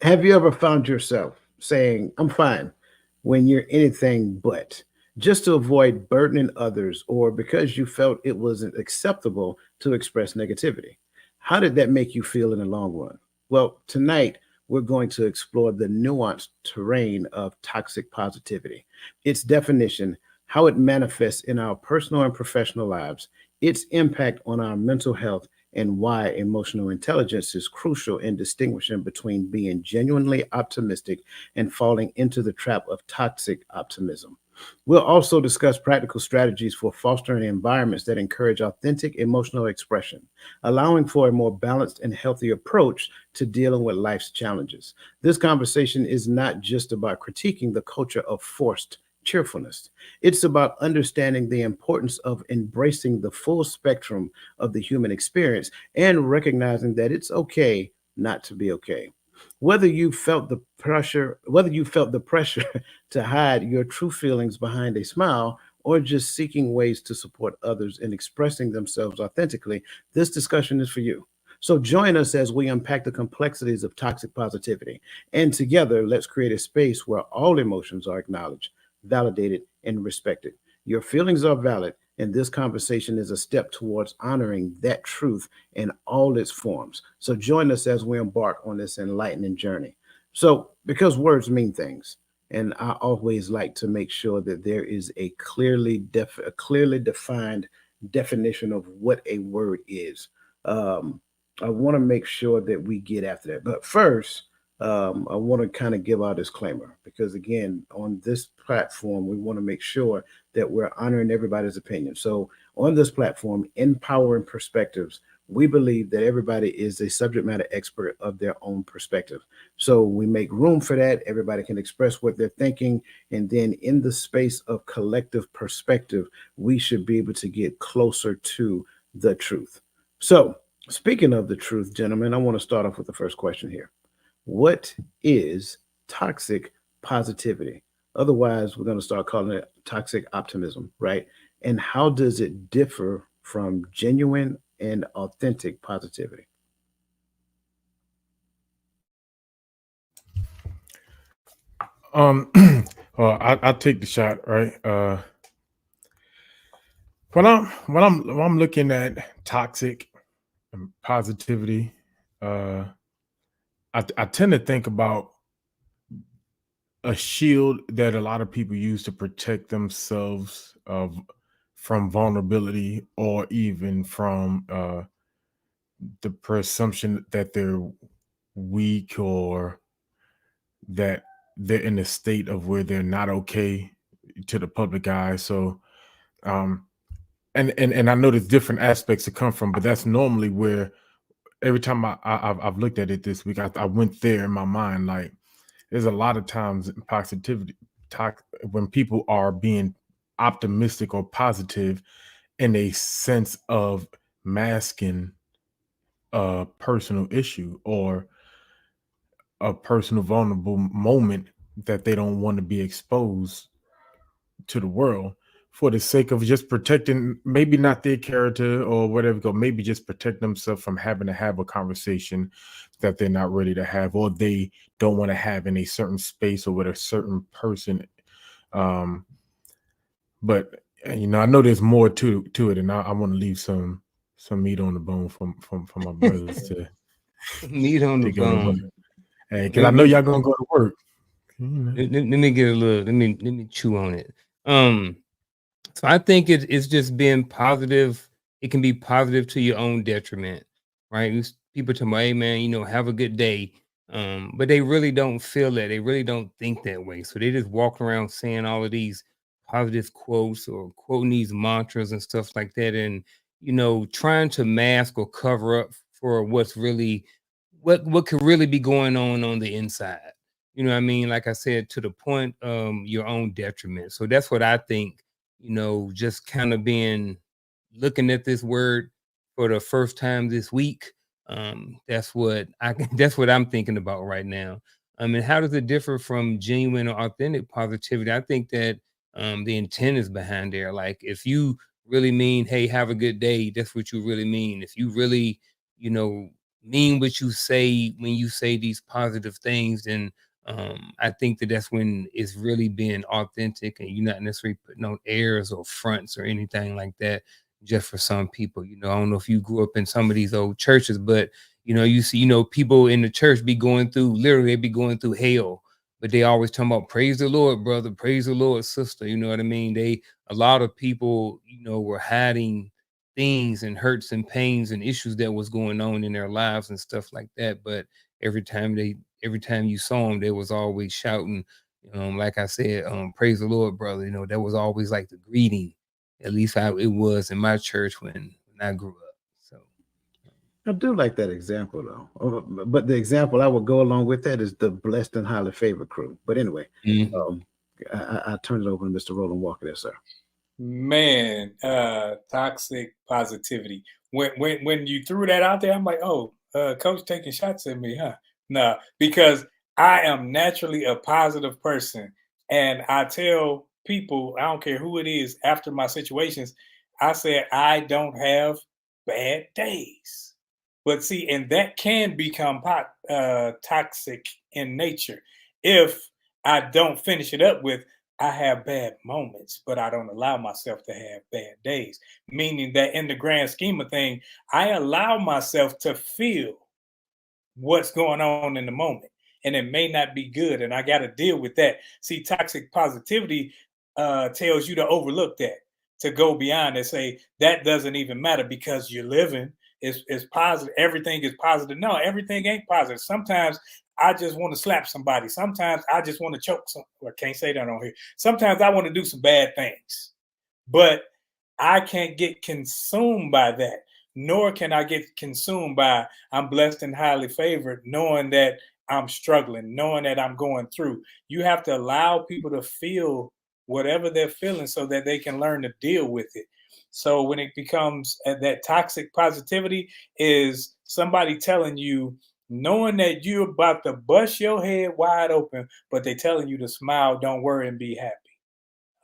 Have you ever found yourself saying, I'm fine, when you're anything but, just to avoid burdening others or because you felt it wasn't acceptable to express negativity? How did that make you feel in the long run? Well, tonight we're going to explore the nuanced terrain of toxic positivity, its definition, how it manifests in our personal and professional lives, its impact on our mental health, and why emotional intelligence is crucial in distinguishing between being genuinely optimistic and falling into the trap of toxic optimism. We'll also discuss practical strategies for fostering environments that encourage authentic emotional expression, allowing for a more balanced and healthy approach to dealing with life's challenges. This conversation is not just about critiquing the culture of forced cheerfulness. It's about understanding the importance of embracing the full spectrum of the human experience and recognizing that it's okay not to be okay. Whether you felt the pressure to hide your true feelings behind a smile or just seeking ways to support others in expressing themselves authentically, this discussion is for you. So join us as we unpack the complexities of toxic positivity. And together, let's create a space where all emotions are acknowledged, validated, and respected. Your feelings are valid, and this conversation is a step towards honoring that truth in all its forms. So join us as we embark on this enlightening journey. So, because words mean things, and I always like to make sure that there is a clearly defined definition of what a word is. Um, I want to make sure that we get after that. But first, I want to kind of give our disclaimer because, again, on this platform, we want to make sure that we're honoring everybody's opinion. So, on this platform, Empowering Perspectives, we believe that everybody is a subject matter expert of their own perspective. So, we make room for that. Everybody can express what they're thinking. And then, in the space of collective perspective, we should be able to get closer to the truth. So, speaking of the truth, gentlemen, I want to start off with the first question here. What is toxic positivity? Otherwise, we're going to start calling it toxic optimism, right? And how does it differ from genuine and authentic positivity? Um, I take the shot, right? When I'm looking at toxic and positivity, uh, I tend to think about a shield that a lot of people use to protect themselves of from vulnerability or even from the presumption that they're weak or that they're in a state of where they're not okay to the public eye. So um and I know there's different aspects to come from, but that's normally where every time I've looked at it this week, I went there in my mind. Like there's a lot of times in positivity talk when people are being optimistic or positive in a sense of masking a personal issue or a personal vulnerable moment that they don't want to be exposed to the world for the sake of just protecting maybe not their character or whatever go maybe just protect themselves from having to have a conversation that they're not ready to have or they don't want to have in a certain space or with a certain person. um but I know there's more to it, and I want to leave some meat on the bone from my brothers Meat on to the go to work. bone. Hey, because I Let, know let, y'all gonna go to work. you know. let me get a little. Let me chew on it. Um, so I think it's just being positive. It can be positive to your own detriment, right? People tell me, "Hey, man, have a good day," but they really don't feel that. They really don't think that way. So they just walk around saying all of these positive quotes or quoting these mantras and stuff like that, and trying to mask or cover up for what's really what could really be going on the inside. You know what I mean? Like I said, to the point your own detriment. So that's what I think, just kind of being looking at this word for the first time this week. That's what that's what I'm thinking about right now. And how does it differ from genuine or authentic positivity? I think that the intent is behind there. Like if you really mean, hey, have a good day, that's what you really mean. If you really, you know, mean what you say when you say these positive things, then I think that that's when it's really being authentic, and you're not necessarily putting on airs or fronts or anything like that just for some people. I don't know if you grew up in some of these old churches, but you see, people in the church be going through, literally they be going through hell, but they always talking about praise the Lord, brother, praise the Lord, sister. You know what I mean? A lot of people, were hiding things and hurts and pains and issues that was going on in their lives and stuff like that. But every time you saw them, they was always shouting, like I said, praise the Lord, brother. That was always like the greeting. At least it was in my church when I grew up. So I do like that example though. But the example I would go along with that is the blessed and highly favored crew. But anyway, mhm. um, I turn it over to Mr. Roland Walker there, sir. Man, toxic positivity. When you threw that out there, I'm like, oh, coach taking shots at me, huh? No, because I am naturally a positive person. And I tell people, I don't care who it is, after my situations, I said I don't have bad days. But see, and that can become toxic in nature if I don't finish it up with I have bad moments, but I don't allow myself to have bad days. Meaning that in the grand scheme of things, I allow myself to feel what's going on in the moment. And it may not be good. And I got to deal with that. See, toxic positivity tells you to overlook that, to go beyond and say, that doesn't even matter because you're living. It's positive. Everything is positive. No, everything ain't positive. Sometimes I just want to slap somebody. Sometimes I just want to choke some. Well, I can't say that on here. Sometimes I want to do some bad things. But I can't get consumed by that, nor can I get consumed by I'm blessed and highly favored, knowing that I'm struggling, knowing that I'm going through. You have to allow people to feel whatever they're feeling so that they can learn to deal with it. So when it becomes that toxic positivity is somebody telling you, knowing that you're about to bust your head wide open, but they're telling you to smile, don't worry, and be happy.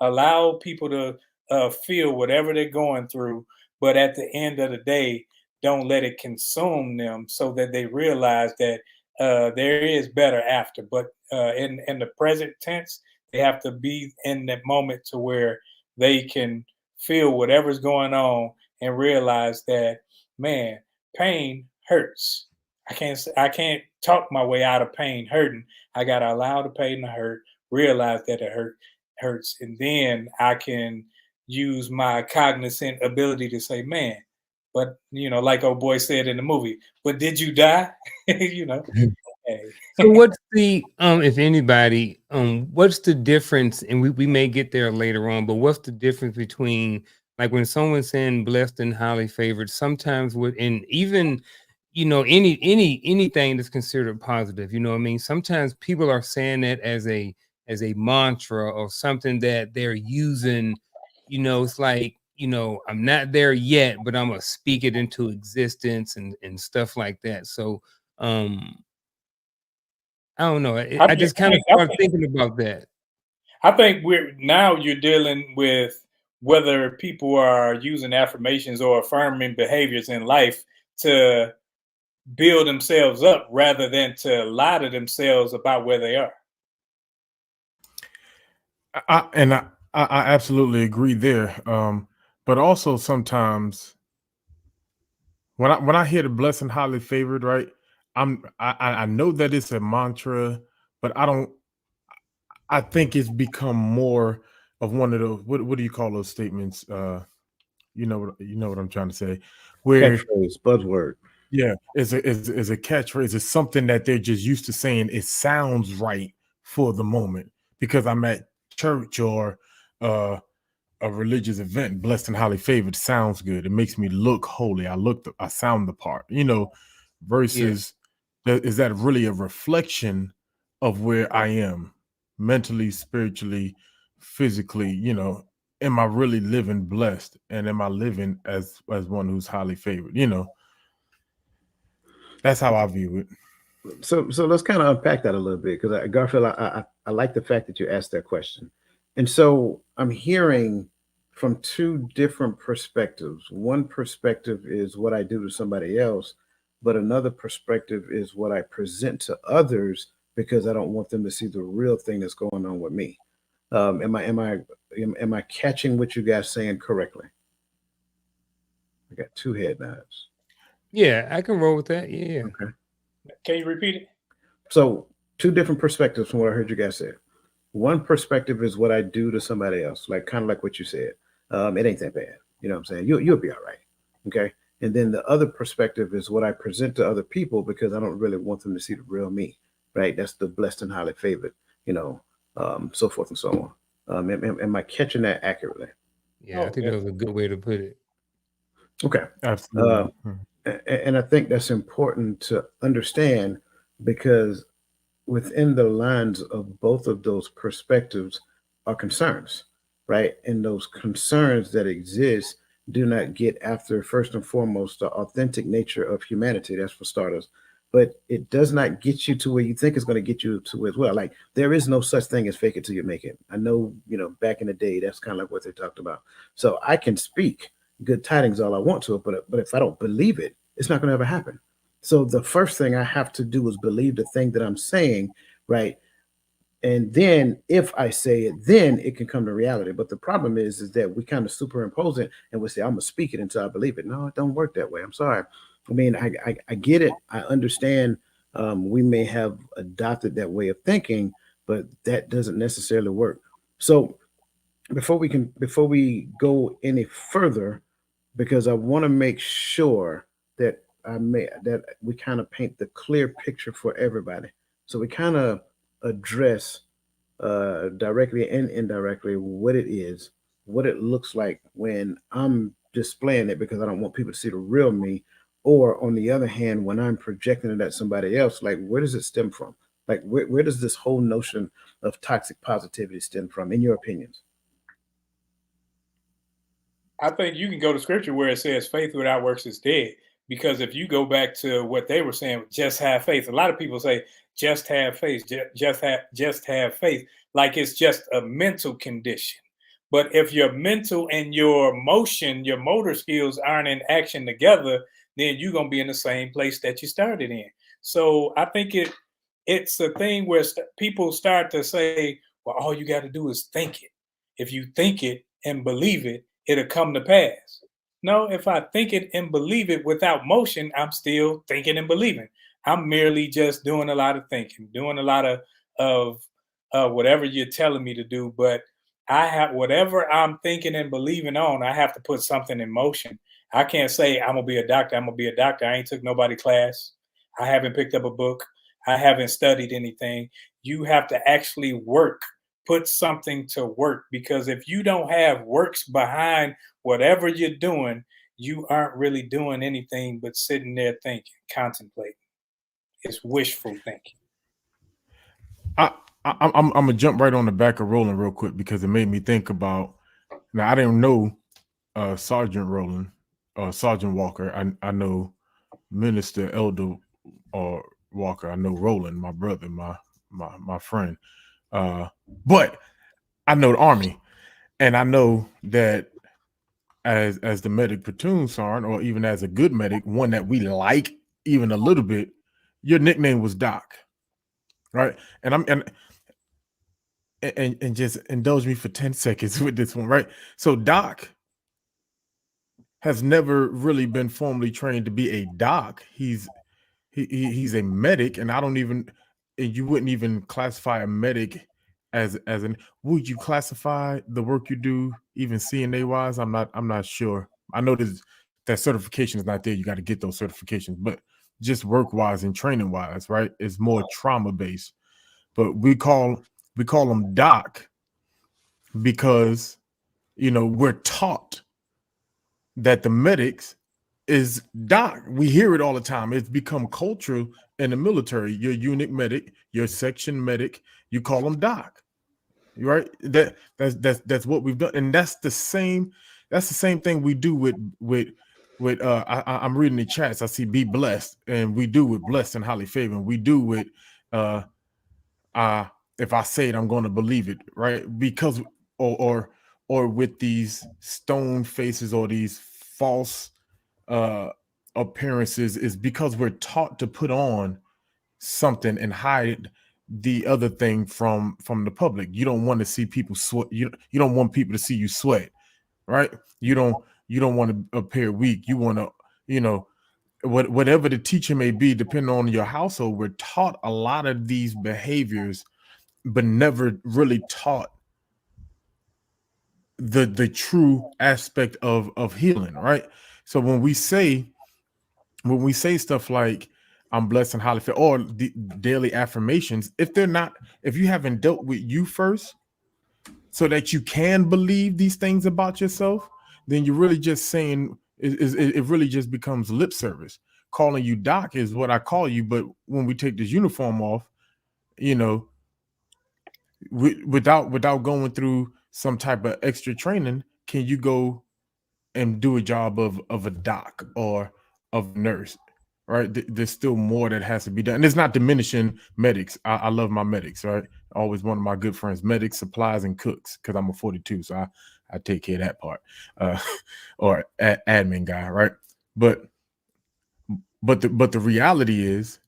Allow people to feel whatever they're going through, but at the end of the day, don't let it consume them so that they realize that there is better after. But in the present tense, they have to be in that moment to where they can feel whatever's going on and realize that, man, pain hurts. I can't talk my way out of pain hurting. I gotta allow the pain to hurt, realize that it hurts, and then I can use my cognizant ability to say, man, but like old boy said in the movie, but did you die? you know hey. So what's the if anybody, what's the difference? And we may get there later on, but what's the difference between, like, when someone's saying blessed and highly favored, sometimes with, and even anything that's considered positive, what I mean? Sometimes people are saying that as a mantra or something that they're using, it's like, I'm not there yet, but I'm gonna speak it into existence and stuff like that. So I don't know. I think, just kind of started thinking about that. I think you're dealing with whether people are using affirmations or affirming behaviors in life to build themselves up rather than to lie to themselves about where they are. I absolutely agree there. But also sometimes when I hear the blessing highly favored, right? I know that it's a mantra, but I think it's become more of one of those, what do you call those statements? You know what I'm trying to say. Where Catchphrase, buzzword. yeah, is a catchphrase. It's something that they're just used to saying. It sounds right for the moment because I'm at church or uh a religious event. Blessed and highly favored sounds good. It makes me look holy. I sound the part, Yeah. versus is that really a reflection of where I am mentally, spiritually, physically? Am I really living blessed, and am I living as one who's highly favored? That's how I view it. So let's kind of unpack that a little bit because Garfield, I like the fact that you asked that question, and so I'm hearing from two different perspectives. One perspective is what I do to somebody else. but another perspective is what I present to others because I don't want them to see the real thing that's going on with me. Am I catching what you guys saying correctly? I got two head nods. Yeah, I can roll with that. Yeah. Okay. Can you repeat it? So two different perspectives from what I heard you guys say. One perspective is what I do to somebody else, like kind of like what you said. It ain't that bad. You know what I'm saying? You'll be all right. Okay. And then the other perspective is what I present to other people because I don't really want them to see the real me. Right. That's the blessed and highly favored, so forth and so on. Am I catching that accurately? Yeah, I think that was a good way to put it. Okay. Absolutely. And I think that's important to understand because within the lines of both of those perspectives are concerns, right? And those concerns that exist do not get after, first and foremost, the authentic nature of humanity. That's for starters. But it does not get you to where you think it's going to get you to as well. Like there is no such thing as fake it till you make it. I know, back in the day, that's kind of like what they talked about. So I can speak good tidings all I want to it, but if I don't believe it, it's not going to ever happen. So the first thing I have to do is believe the thing that I'm saying, right? And then if I say it, then it can come to reality. But the problem is that we kind of superimpose it and we say, I'm gonna speak it until I believe it. No, it don't work that way. I'm sorry. I mean, I get it. I understand we may have adopted that way of thinking, but that doesn't necessarily work. So before we go any further, because I want to make sure that we kind of paint the clear picture for everybody. So we kind of address directly and indirectly what it is, what it looks like when I'm displaying it because I don't want people to see the real me. Or on the other hand, when I'm projecting it at somebody else, like where does it stem from? Like where does this whole notion of toxic positivity stem from, in your opinions? I think you can go to scripture where it says faith without works is dead. Because if you go back to what they were saying, just have faith. A lot of people say just have faith, just have faith, like it's just a mental condition. But if your mental and your motor skills aren't in action together, then you're gonna be in the same place that you started in. So I think it's a thing where people start to say, well, all you got to do is think it. If you think it and believe it, it'll come to pass. No, if I think it and believe it without motion, I'm still thinking and believing. I'm merely just doing a lot of thinking, doing a lot of whatever you're telling me to do. But I have whatever I'm thinking and believing on, I have to put something in motion. I can't say I'm gonna be a doctor. I'm gonna be a doctor. I ain't took nobody class. I haven't picked up a book. I haven't studied anything. You have to actually work, put something to work, because if you don't have works behind whatever you're doing, you aren't really doing anything but sitting there thinking, contemplating. It's wishful thinking. I'm gonna jump right on the back of Roland real quick because it made me think about. Now I didn't know Sergeant Roland or Sergeant Walker. I know Minister Elder or Walker. I know Roland, my brother, my friend. But I know the Army, and I know that as the medic platoon sergeant, or even as a good medic, one that we like even a little bit, your nickname was Doc, right? And just indulge me for 10 seconds with this one, right? So Doc has never really been formally trained to be a doc. He's a medic, and I don't even, and you wouldn't even classify a medic as an. Would you classify the work you do even CNA wise? I'm not sure. I know that certification is not there. You got to get those certifications, but just work wise and training wise, right? It's more trauma based. But we call them doc because we're taught that the medics is doc. We hear it all the time. It's become cultural in the military. Your unit medic, your section medic, you call them doc, right? That's what we've done, and that's the same thing we do with I'm reading the chats. I see be blessed, and we do with blessed and highly favored. We do with if I say it, I'm going to believe it, right? Because or with these stone faces or these false appearances is because we're taught to put on something and hide the other thing from the public. You don't want to see people sweat. You don't want people to see you sweat, right? You don't want to appear weak. You want to, you know, whatever the teacher may be, depending on your household, we're taught a lot of these behaviors, but never really taught the true aspect of healing, right? So when we say stuff like I'm blessed and highly favored, or the daily affirmations, if you haven't dealt with you first, so that you can believe these things about yourself, then you're really just saying it really just becomes lip service. Calling you doc is what I call you, but when we take this uniform off, you know, without going through some type of extra training, can you go and do a job of a doc or of a nurse, right? There's still more that has to be done. And it's not diminishing medics. I love my medics, right? Always one of my good friends, medics, supplies, and cooks, because I'm a 42, so I take care of that part, or admin guy, right? But the reality is,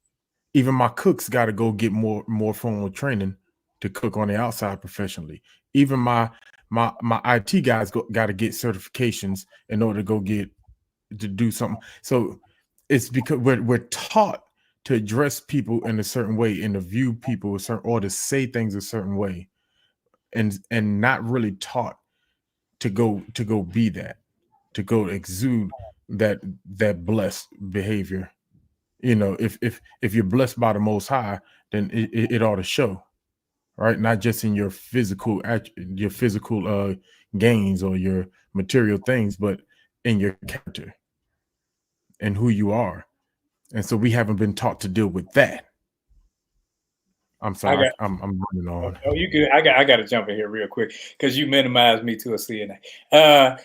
even my cooks got to go get more formal training to cook on the outside professionally. Even my IT guys got to get certifications in order to do something. So it's because we're taught to address people in a certain way and to view people or to say things a certain way, and not really taught to go be that, to go exude that blessed behavior. You know, if you're blessed by the Most High, then it ought to show, right? Not just in your physical gains or your material things, but in your character and who you are. And so we haven't been taught to deal with that. I'm sorry, I'm running on. Oh, you good? I got to jump in here real quick because you minimized me to a CNA.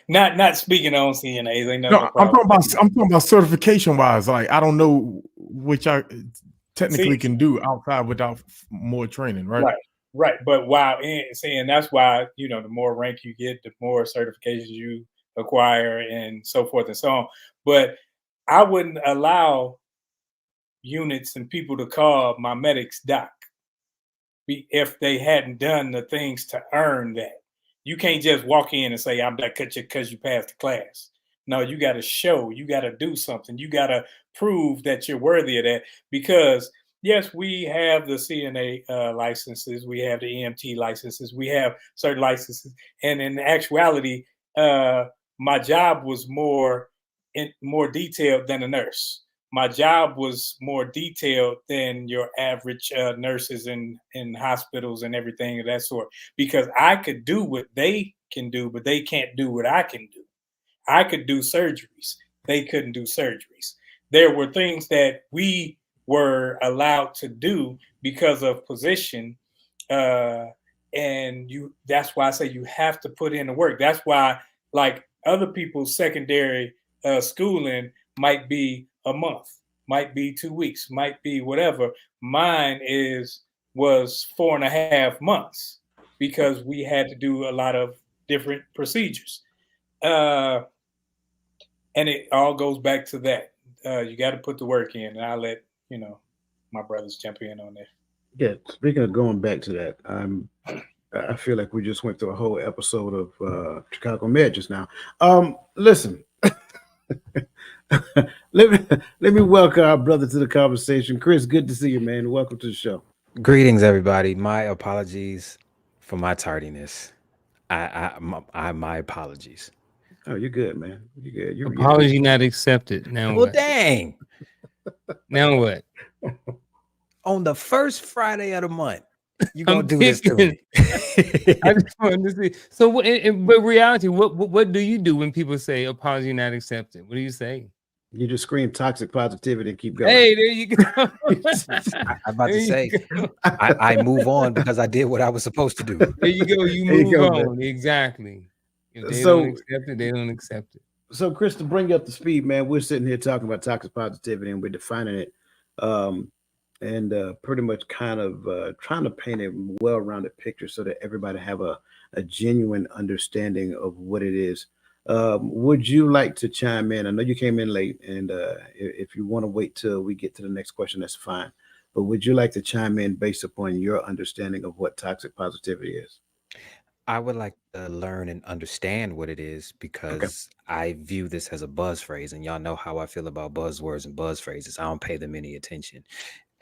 Not speaking on CNAs. Ain't no, I'm talking about certification wise. Like, I don't know which I technically can do outside without more training, right? Right. But while saying that's why, you know, the more rank you get, the more certifications you acquire and so forth and so on. But I wouldn't allow units and people to call my medics doc if they hadn't done the things to earn that. You can't just walk in and say, I'm doc because you passed the class. No, you got to show, you got to do something. You got to prove that you're worthy of that, because yes, we have the CNA licenses, we have the EMT licenses, we have certain licenses. And in actuality, my job was more detailed than a nurse. My job was more detailed than your average nurses in hospitals and everything of that sort, because I could do what they can do, but they can't do what I can do. I could do surgeries. They couldn't do surgeries. There were things that we were allowed to do because of position. And that's why I say you have to put in the work. That's why, like, other people's secondary schooling might be a month, might be 2 weeks, might be whatever. Mine was 4.5 months because we had to do a lot of different procedures. And it all goes back to that. You got to put the work in, and I'll let my brothers jump in on that. Yeah, speaking of going back to that, I feel like we just went through a whole episode of Chicago Med just now. Listen, let me welcome our brother to the conversation. Chris, good to see you, man. Welcome to the show. Greetings, everybody. My apologies for my tardiness. My apologies. Oh, you're good, man. You're good. Apology not accepted. Now Well, what? dang. Now what? On the first Friday of the month, you gonna do this to me? I just wanted to see. So, but reality, what do you do when people say apology not accepted? What do you say? You just scream toxic positivity and keep going. Hey, there you go. I'm about to say, I move on because I did what I was supposed to do. There you go. You move on. Man. Exactly. If they don't accept it, they don't accept it. So, Chris, to bring you up to speed, man, we're sitting here talking about toxic positivity and we're defining it, and pretty much kind of trying to paint a well-rounded picture so that everybody have a genuine understanding of what it is Would you like to chime in? I know you came in late, and if you want to wait till we get to the next question, that's fine. But would you like to chime in based upon your understanding of what toxic positivity is? I would like to learn and understand what it is Okay. because I view this as a buzz phrase, and y'all know how I feel about buzzwords and buzz phrases. I don't pay them any attention.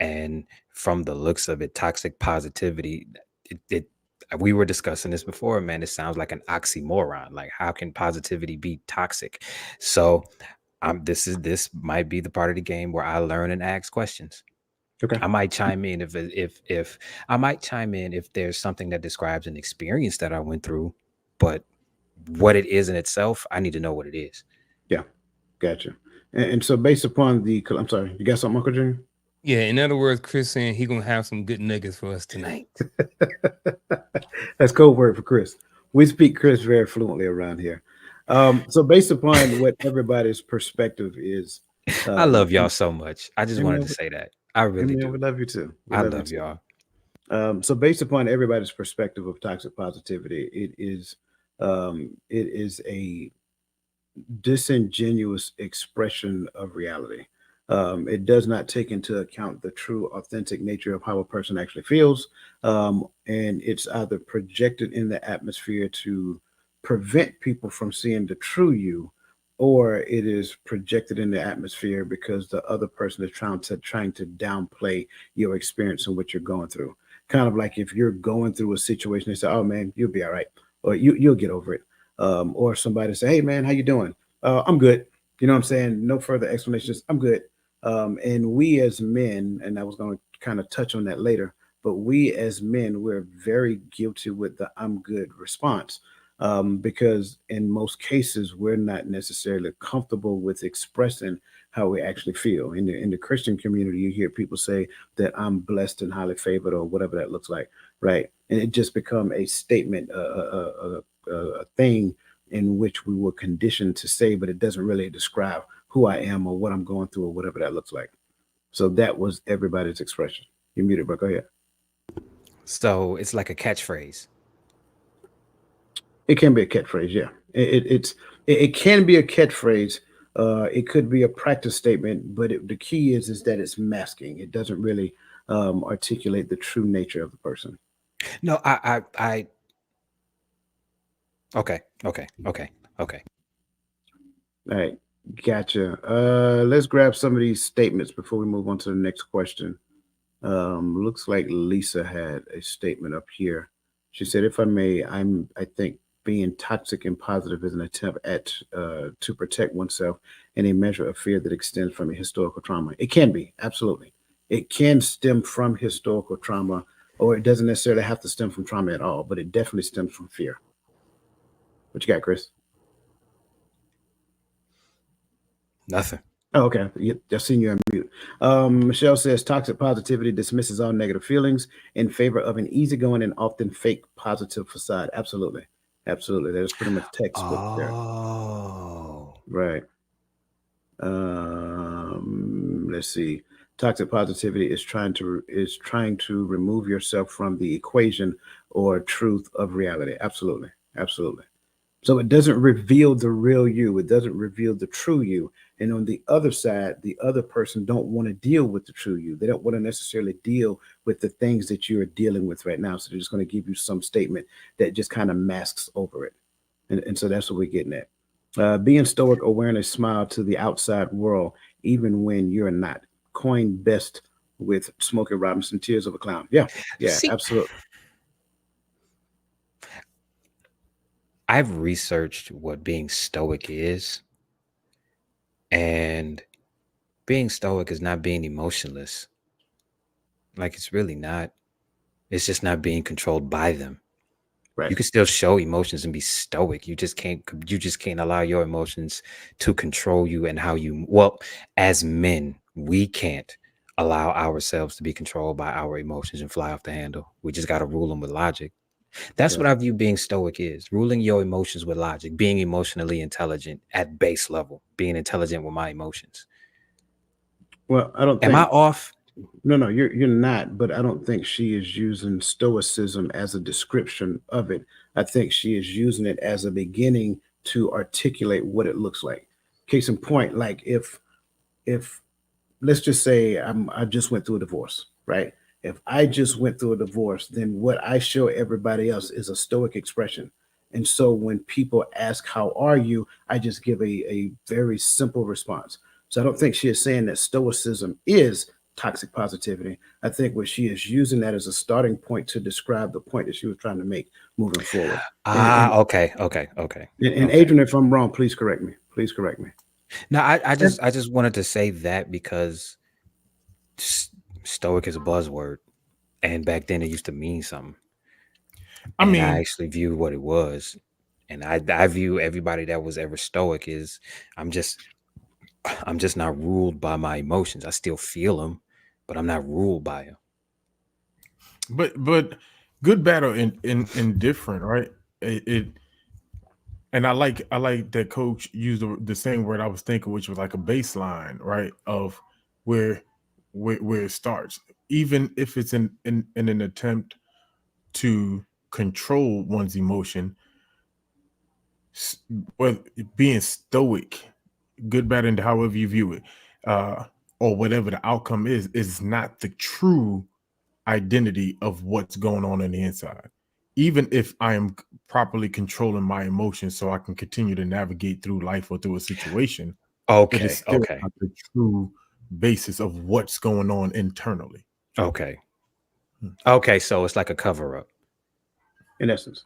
And from the looks of it, toxic positivity, it we were discussing this before, man. It sounds like an oxymoron. Like, how can positivity be toxic? So this might be the part of the game where I learn and ask questions. Okay. I might chime in if I might chime in if there's something that describes an experience that I went through, but what it is in itself, I need to know what it is. Yeah. Gotcha. And so based upon I'm sorry, you got something, Uncle Junior? Yeah, in other words, Chris saying he gonna have some good nuggets for us tonight. That's code word for Chris. We speak Chris very fluently around here. So based upon what everybody's perspective is, I love y'all so much. I just Hey, wanted man, to say that. I really we do. love you too. We I love you love too. y'all. So based upon everybody's perspective of toxic positivity, it is a disingenuous expression of reality. It does not take into account the true, authentic nature of how a person actually feels, and it's either projected in the atmosphere to prevent people from seeing the true you, or it is projected in the atmosphere because the other person is trying to downplay your experience and what you're going through. Kind of like if you're going through a situation, they say, "Oh man, you'll be all right," or "You'll get over it." Or somebody say, "Hey man, how you doing?" I'm good. You know what I'm saying? No further explanations. I'm good. And we as men, and I was going to kind of touch on that later, but we as men, we're very guilty with the "I'm good" response, because in most cases we're not necessarily comfortable with expressing how we actually feel. In the Christian community, you hear people say that I'm blessed and highly favored, or whatever that looks like, right? And it just become a statement, a thing in which we were conditioned to say, but it doesn't really describe who I am or what I'm going through or whatever that looks like. So that was everybody's expression. You're muted, but go ahead. So it's like a catchphrase. It can be a catchphrase, yeah. It can be a catchphrase. It could be a practice statement, but the key is that it's masking. It doesn't really articulate the true nature of the person. No, I okay. All right, gotcha. Let's grab some of these statements before we move on to the next question. Looks like Lisa had a statement up here. She said, "If I may, I think being toxic and positive is an attempt at to protect oneself and a measure of fear that extends from a historical trauma. It can be, absolutely. It can stem from historical trauma, or it doesn't necessarily have to stem from trauma at all, but it definitely stems from fear. What you got, Chris? Nothing. Oh, okay. Just seen you on mute. Michelle says toxic positivity dismisses all negative feelings in favor of an easygoing and often fake positive facade. Absolutely. Absolutely. That is pretty much textbook there. Oh. Right. Let's see. Toxic positivity is trying to remove yourself from the equation or truth of reality. Absolutely. Absolutely. So it doesn't reveal the real you. It doesn't reveal the true you. And on the other side, the other person don't want to deal with the true you. They don't want to necessarily deal with the things that you're dealing with right now. So they're just going to give you some statement that just kind of masks over it. And so that's what we're getting at. Being stoic or wearing a smile to the outside world, even when you're not. Coined best with Smokey Robinson, Tears of a Clown. Yeah, See, absolutely. I've researched what being stoic is, and being stoic is not being emotionless. Like, it's really not. It's just not being controlled by them. Right. You can still show emotions and be stoic. You just can't allow your emotions to control you and how you, well, as men, we can't allow ourselves to be controlled by our emotions and fly off the handle. We just got to rule them with logic. That's Yeah. what I view being stoic is: ruling your emotions with logic, being emotionally intelligent at base level, being intelligent with my emotions. Well, I don't Am I think off? No, you're not, but I don't think she is using stoicism as a description of it. I think she is using it as a beginning to articulate what it looks like. Case in point, like if let's just say I just went through a divorce, right? If I just went through a divorce, then what I show everybody else is a stoic expression. And so when people ask, how are you? I just give a very simple response. So I don't think she is saying that stoicism is toxic positivity. I think what she is using that as a starting point to describe the point that she was trying to make moving forward. Okay. And Adrian, if I'm wrong, please correct me. Please correct me. No, I just wanted to say that because stoic is a buzzword, and back then it used to mean something. I mean, I actually viewed what it was, and I view everybody that was ever stoic is I'm just not ruled by my emotions. I still feel them, but I'm not ruled by them. but good, bad, or indifferent, right? It and I like that coach used the same word I was thinking, which was like a baseline, right? Of where it starts, even if it's in an attempt to control one's emotion, whether being stoic, good, bad, and however you view it, or whatever the outcome is not the true identity of what's going on the inside. Even if I am properly controlling my emotions so I can continue to navigate through life or through a situation, it is still not the true basis of what's going on internally. Okay. So it's like a cover up. In essence.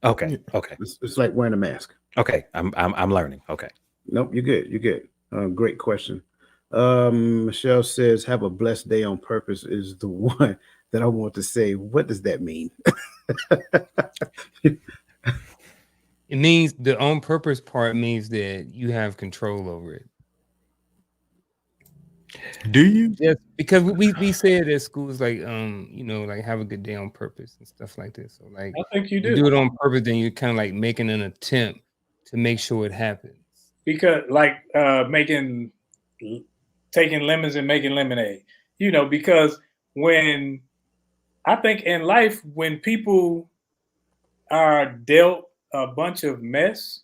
Okay. It's like wearing a mask. Okay. I'm learning. Okay. Nope, you're good. You're good. Great question. Michelle says, "Have a blessed day on purpose" is the one that I want to say. What does that mean? It means the on purpose part means that you have control over it. Do you? Yes, because we say it at schools, like like have a good day on purpose and stuff like this. So like I think you do it on purpose, then you're kind of like making an attempt to make sure it happens. Because like taking lemons and making lemonade, because when I think in life, when people are dealt a bunch of mess,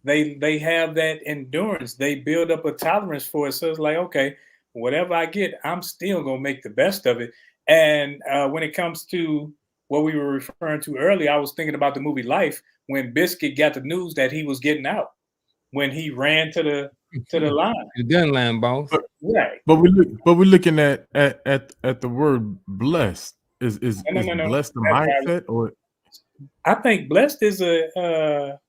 they have that endurance. They build up a tolerance for it. So it's like, okay, whatever I get, I'm still gonna make the best of it. And when it comes to what we were referring to earlier, I was thinking about the movie Life when Biscuit got the news that he was getting out, when he ran to the line, the gun line, boss. Right. But we're looking at the word blessed. Is No. blessed a mindset, or I think blessed is I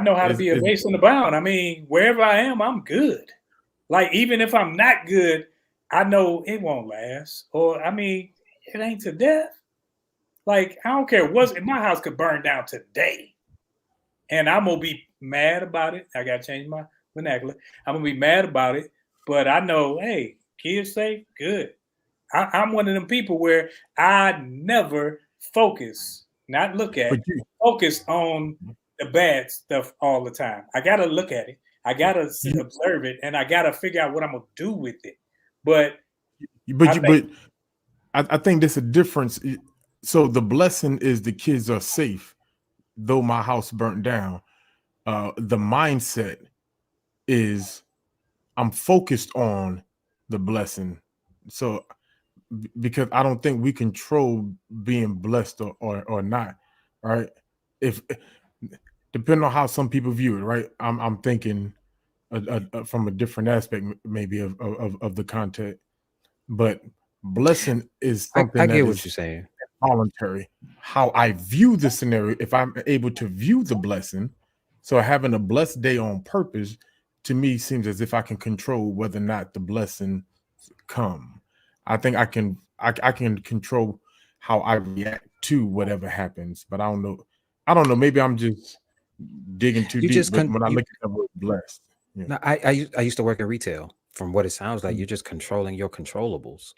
know how to be a base and a bound. I mean, wherever I am, I'm good. Like, even if I'm not good, I know it won't last. Or, I mean, it ain't to death. Like, I don't care what's in my house could burn down today. And I'm going to be mad about it. I got to change my vernacular. I'm going to be mad about it. But I know, hey, kids safe, good. I'm one of them people where I never focus, not look at, focus on the bad stuff all the time. I got to look at it. I got to observe it, and I got to figure out what I'm going to do with it. I think there's a difference. So the blessing is the kids are safe, though my house burnt down. The mindset is I'm focused on the blessing. So because I don't think we control being blessed or not, right? If depending on how some people view it, right? I'm thinking from a different aspect, maybe of the content, but blessing is something I get that what is you're saying. Voluntary. How I view the scenario, if I'm able to view the blessing, so having a blessed day on purpose, to me seems as if I can control whether or not the blessing come. I think I can control how I react to whatever happens, but I don't know. Maybe I'm just digging too deep. But when I look at the word blessed, no, I used to work in retail. From what it sounds like, you're just controlling your controllables.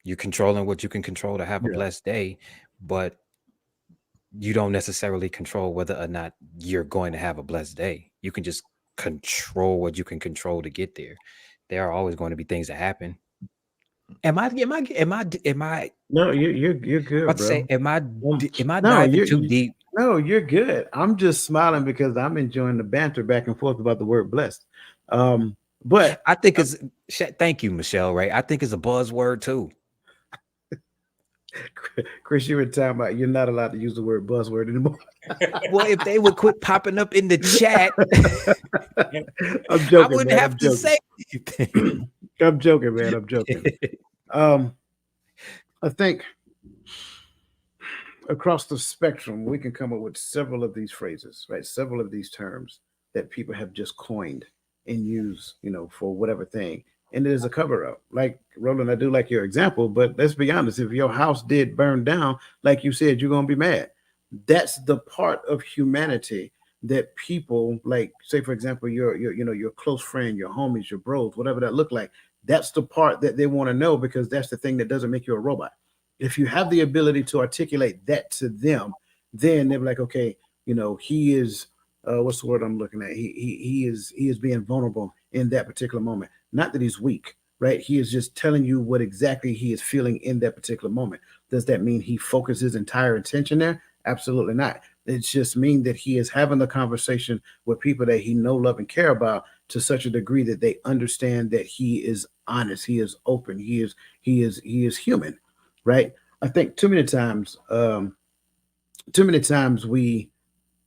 You're controlling what you can control to have a blessed day, but you don't necessarily control whether or not you're going to have a blessed day. You can just control what you can control to get there. There are always going to be things that happen. Am I No, you're good, about to say, bro. am I No, diving too deep? no, you're good. I'm just smiling because I'm enjoying the banter back and forth about the word blessed. But I think it's thank you, Michelle, Ray. I think it's a buzzword too. Chris, you were talking about you're not allowed to use the word buzzword anymore. Well, if they would quit popping up in the chat, I'm I joking, wouldn't man. have I'm to joking. say anything. I'm joking, man. I'm joking. I think across the spectrum, we can come up with several of these phrases, right? Several of these terms that people have just coined and use, for whatever thing. And it is a cover up. Like Roland, I do like your example, but let's be honest, if your house did burn down, like you said, you're gonna be mad. That's the part of humanity that people like, say, for example, your close friend, your homies, your bros, whatever that look like. That's the part that they want to know because that's the thing that doesn't make you a robot. If you have the ability to articulate that to them, then they're like, okay, he is what's the word I'm looking at? He is being vulnerable in that particular moment. Not that he's weak, right? He is just telling you what exactly he is feeling in that particular moment. Does that mean he focuses his entire attention there? Absolutely not. It just means that he is having the conversation with people that he know, love, and care about to such a degree that they understand that he is honest, he is open, he is human, right? I think too many times we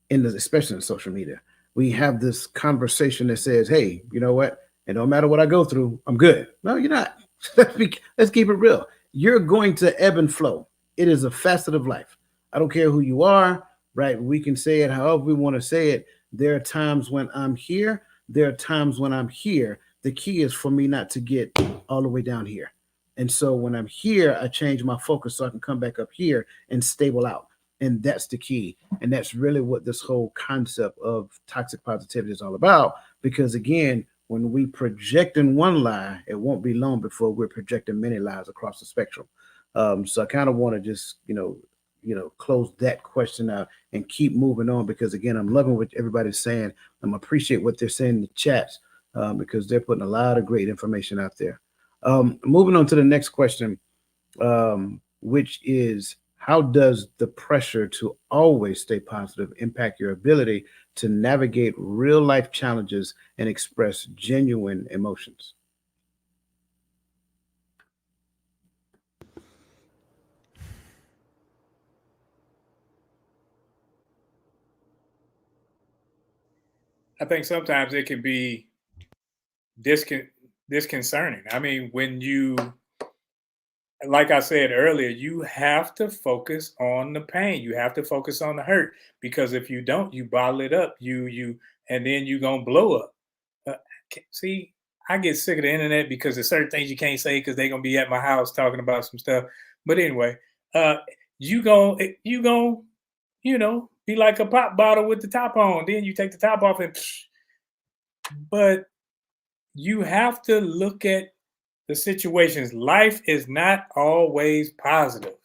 especially in social media, we have this conversation that says, "Hey, you know what? And no matter what I go through, I'm good." No, you're not. Let's keep it real. You're going to ebb and flow. It is a facet of life. I don't care who you are, right? We can say it however we want to say it. There are times when I'm here. There are times when I'm here. The key is for me not to get all the way down here. And so when I'm here, I change my focus so I can come back up here and stable out. And that's the key. And that's really what this whole concept of toxic positivity is all about. Because again, when we project in one lie, it won't be long before we're projecting many lies across the spectrum. So I kind of want to just, close that question out and keep moving on because again, I'm loving what everybody's saying. I'm appreciate what they're saying in the chats because they're putting a lot of great information out there. Moving on to the next question, which is how does the pressure to always stay positive impact your ability to navigate real life challenges and express genuine emotions? I think sometimes it can be disconcerting. I mean, when you, like I said earlier, you have to focus on the pain. You have to focus on the hurt because if you don't, you bottle it up. And then you gonna blow up. See, I get sick of the internet because there's certain things you can't say because they're gonna be at my house talking about some stuff. But anyway, uh, you gon' be like a pop bottle with the top on. Then you take the top off and. But you have to look at the situations. Life is not always positive.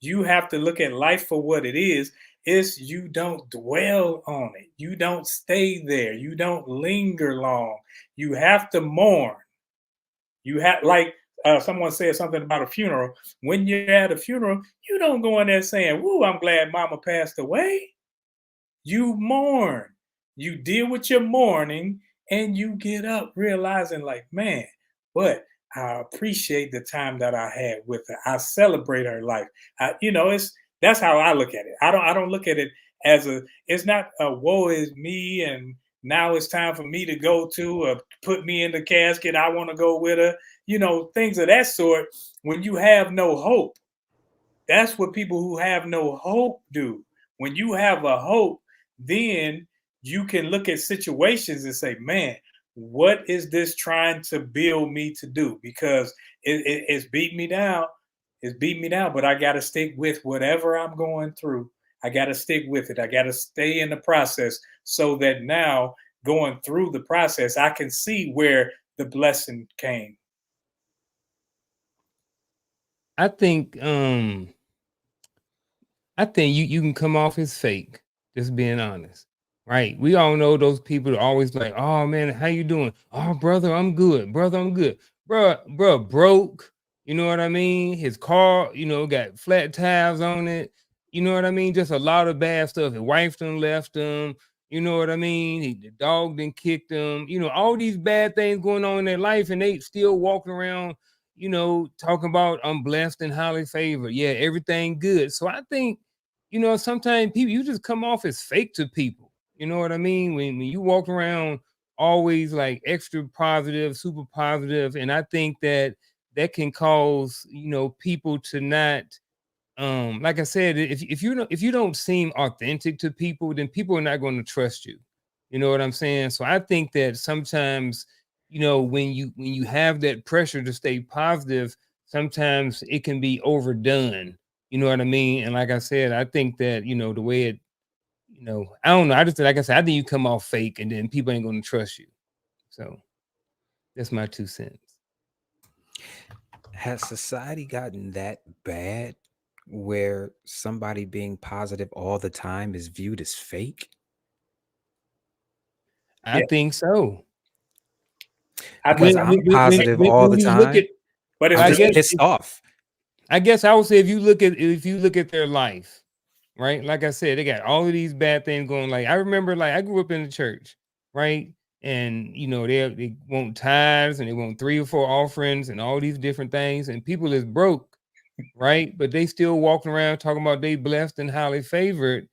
You have to look at life for what it is. Is you don't dwell on it. You don't stay there. You don't linger long. You have to mourn. You have like someone said something about a funeral. When you're at a funeral, you don't go in there saying, "Woo, I'm glad Mama passed away." You mourn. You deal with your mourning and you get up realizing, like, man, but I appreciate the time that I had with her. I celebrate her life. It's that's how I look at it. I don't look at it as it's not a woe is me and now it's time for me to go to put me in the casket. I want to go with her, things of that sort. When you have no hope, that's what people who have no hope do. When you have a hope, then you can look at situations and say, man, what is this trying to build me to do? Because it's beat me down. It's beat me down, but I got to stick with whatever I'm going through. I got to stick with it. I got to stay in the process so that now going through the process, I can see where the blessing came. I think you can come off as fake, just being honest. Right. We all know those people are always like, oh man, how you doing? Oh, brother, I'm good. Brother, I'm good. bro, broke. You know what I mean? His car, got flat tires on it. You know what I mean? Just a lot of bad stuff. His wife done left him. You know what I mean? The dog done kicked him. All these bad things going on in their life, and they still walking around, talking about I'm blessed and highly favored. Yeah, everything good. So I think, sometimes people, you just come off as fake to people. You know what I mean? When you walk around always like extra positive, super positive, and I think that can cause people to not, like I said, if you don't seem authentic to people, then people are not going to trust you. You know what I'm saying? So I think that sometimes, when you have that pressure to stay positive, sometimes it can be overdone. You know what I mean? And like I said, I think that the way it, I don't know. I just, like I said, I think you come off fake, and then people ain't going to trust you. So that's my 2 cents. Has society gotten that bad where somebody being positive all the time is viewed as fake? I think so. Because I'm positive all the you look time. at, But it's I'm I just guess pissed off. I guess I would say if you look at their life, right? Like I said, they got all of these bad things going. Like I remember, like I grew up in the church, right? And they want tithes and they want 3 or 4 offerings and all these different things, and people is broke, right? But they still walking around talking about they blessed and highly favored,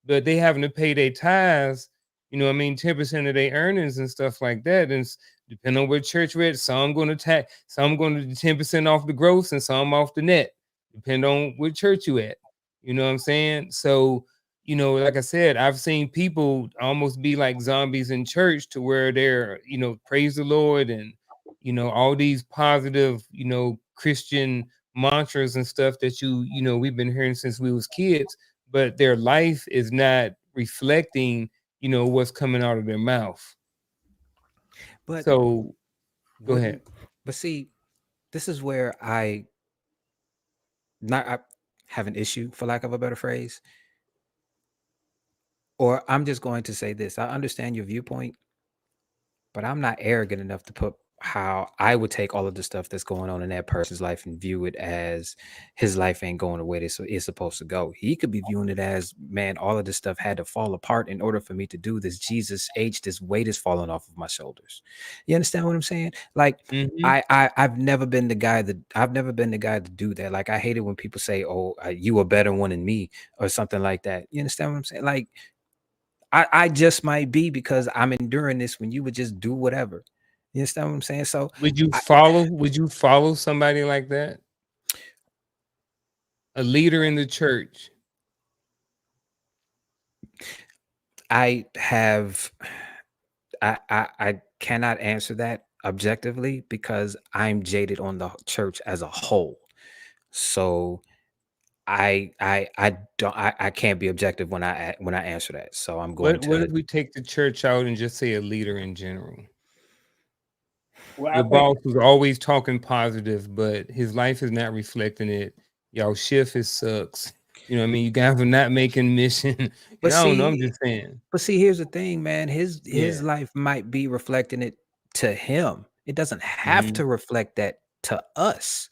but they having to pay their tithes. 10% of their earnings and stuff like that. And depending on what church we're at, some going to tax, some going to 10% off the gross and some off the net, depending on what church you at. You know what I'm saying? So, like I said, I've seen people almost be like zombies in church to where they're, praise the Lord and, all these positive, Christian mantras and stuff that we've been hearing since we was kids, but their life is not reflecting what's coming out of their mouth. But So go ahead. But see, this is where I have an issue, for lack of a better phrase. Or I'm just going to say this. I understand your viewpoint, but I'm not arrogant enough to put how I would take all of the stuff that's going on in that person's life and view it as his life ain't going the way it's supposed to go. He could be viewing it as, man, all of this stuff had to fall apart in order for me to do this. Jesus H, this weight is falling off of my shoulders. You understand what I'm saying? Like I've never been the guy to do that. Like I hate it when people say, oh, you a better one than me or something like that. You understand what I'm saying? Like I just might be because I'm enduring this when you would just do whatever. You understand what I'm saying? So would you follow somebody like that? A leader in the church? I cannot answer that objectively because I'm jaded on the church as a whole. So I can't be objective when I answer that. So I'm going What to. if we take the church out and just say a leader in general? Well, Your boss was always talking positive, but his life is not reflecting it. Y'all shift it sucks. You know what I mean? You guys are not making mission. But I don't know. I'm see, just saying. But see, here's the thing, man. His Yeah. life might be reflecting it to him. It doesn't have Mhm. to reflect that to us.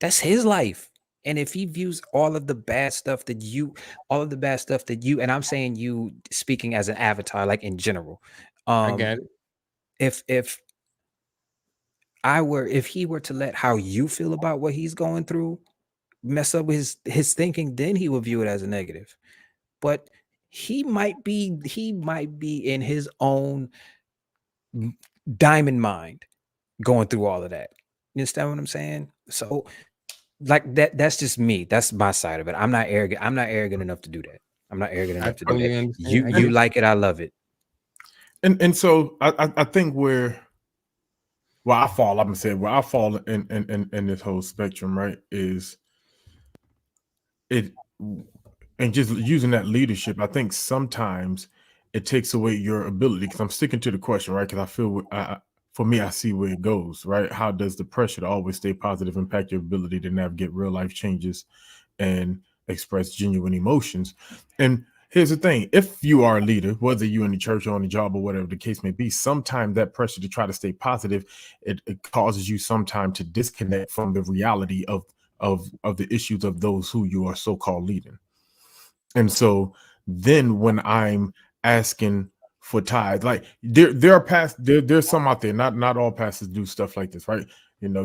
That's his life. And if he views all of the bad stuff that you, and I'm saying you speaking as an avatar, like in general. I got it. If he were to let how you feel about what he's going through mess up his thinking, then he would view it as a negative. But he might be in his own diamond mind going through all of that. You understand what I'm saying? So like that's just me. That's my side of it. I'm not arrogant enough to do that. I'm not arrogant enough to do totally that. understand. You like it, I love it. And so I think where I fall, I'm gonna say where I fall in this whole spectrum, right, is it, and just using that leadership, I think sometimes it takes away your ability, because I'm sticking to the question, right? Because I feel for me, I see where it goes, right? How does the pressure to always stay positive impact your ability to navigate real life changes and express genuine emotions? And here's the thing. If you are a leader, whether you're in the church or on the job or whatever the case may be, sometimes that pressure to try to stay positive, it causes you sometimes to disconnect from the reality of the issues of those who you are so-called leading. And so then when I'm asking for tithes, like there are there's some out there, not all pastors do stuff like this, right?